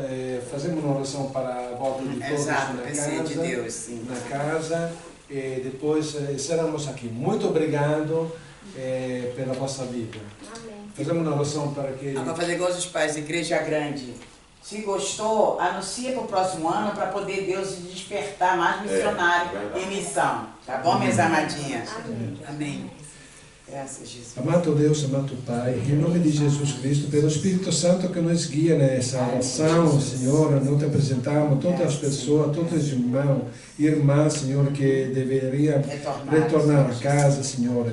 Fazemos uma oração para a volta de todos Exato, na pensei de casa. Deus, sim. Na casa. E depois encerramos aqui. Muito obrigado pela vossa vida. Amém. Fazemos uma oração para que... Agora fazer igual os pais, Igreja Grande. Se gostou, anuncia para o próximo ano para poder Deus despertar mais missionário em missão. Tá bom, minhas amadinhas? Amém. Graças a Jesus. Amado Deus, amado Pai, em nome de Jesus Cristo, pelo Espírito Santo que nos guia nessa oração, Senhor, nós te apresentamos todas as pessoas, todos os irmãos e irmãs, Senhor, que deveriam retornar a casa, Senhor.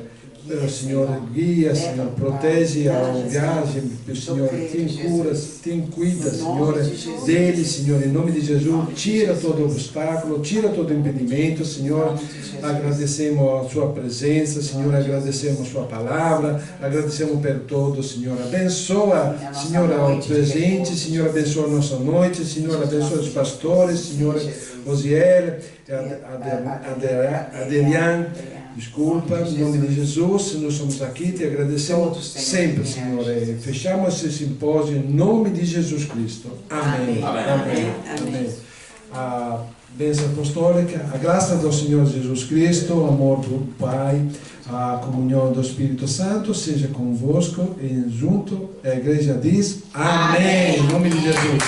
Senhor, guia, Senhor, protege a viagem, Senhor, tem curas, tem cuida, Senhor, dele, Senhor, em nome de Jesus, tira todo obstáculo, tira todo impedimento, Senhor, agradecemos a sua presença, Senhor, agradecemos a sua palavra, agradecemos por todo, Senhor, abençoa, Senhor, o presente, Senhor, abençoa a nossa noite, Senhor, abençoa os pastores, Senhor, Osiel, Adelian, desculpa, em nome de Jesus, nós estamos aqui, te agradecemos sempre, Senhor. Fechamos esse simpósio em nome de Jesus Cristo. Amém. Amém. Amém. A bênção apostólica, a graça do Senhor Jesus Cristo, o amor do Pai, a comunhão do Espírito Santo seja convosco e junto a igreja diz Amém. Em nome de Jesus.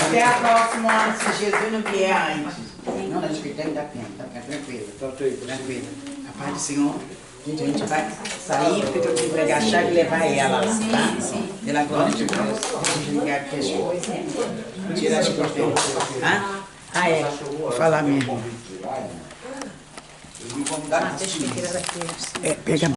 Até a próxima ano, se Jesus não vier antes. Não, nós ficamos da pena, tá tranquilo. Tranquilo. A paz do Senhor. Gente, a gente vai sair porque eu tenho que pegar a chave e levar ela, tá? Pela glória de Deus. Deixa eu ligar aqui as coisas. Tirar as coisas. Vou falar mesmo. Deixa eu tirar daqui. Pega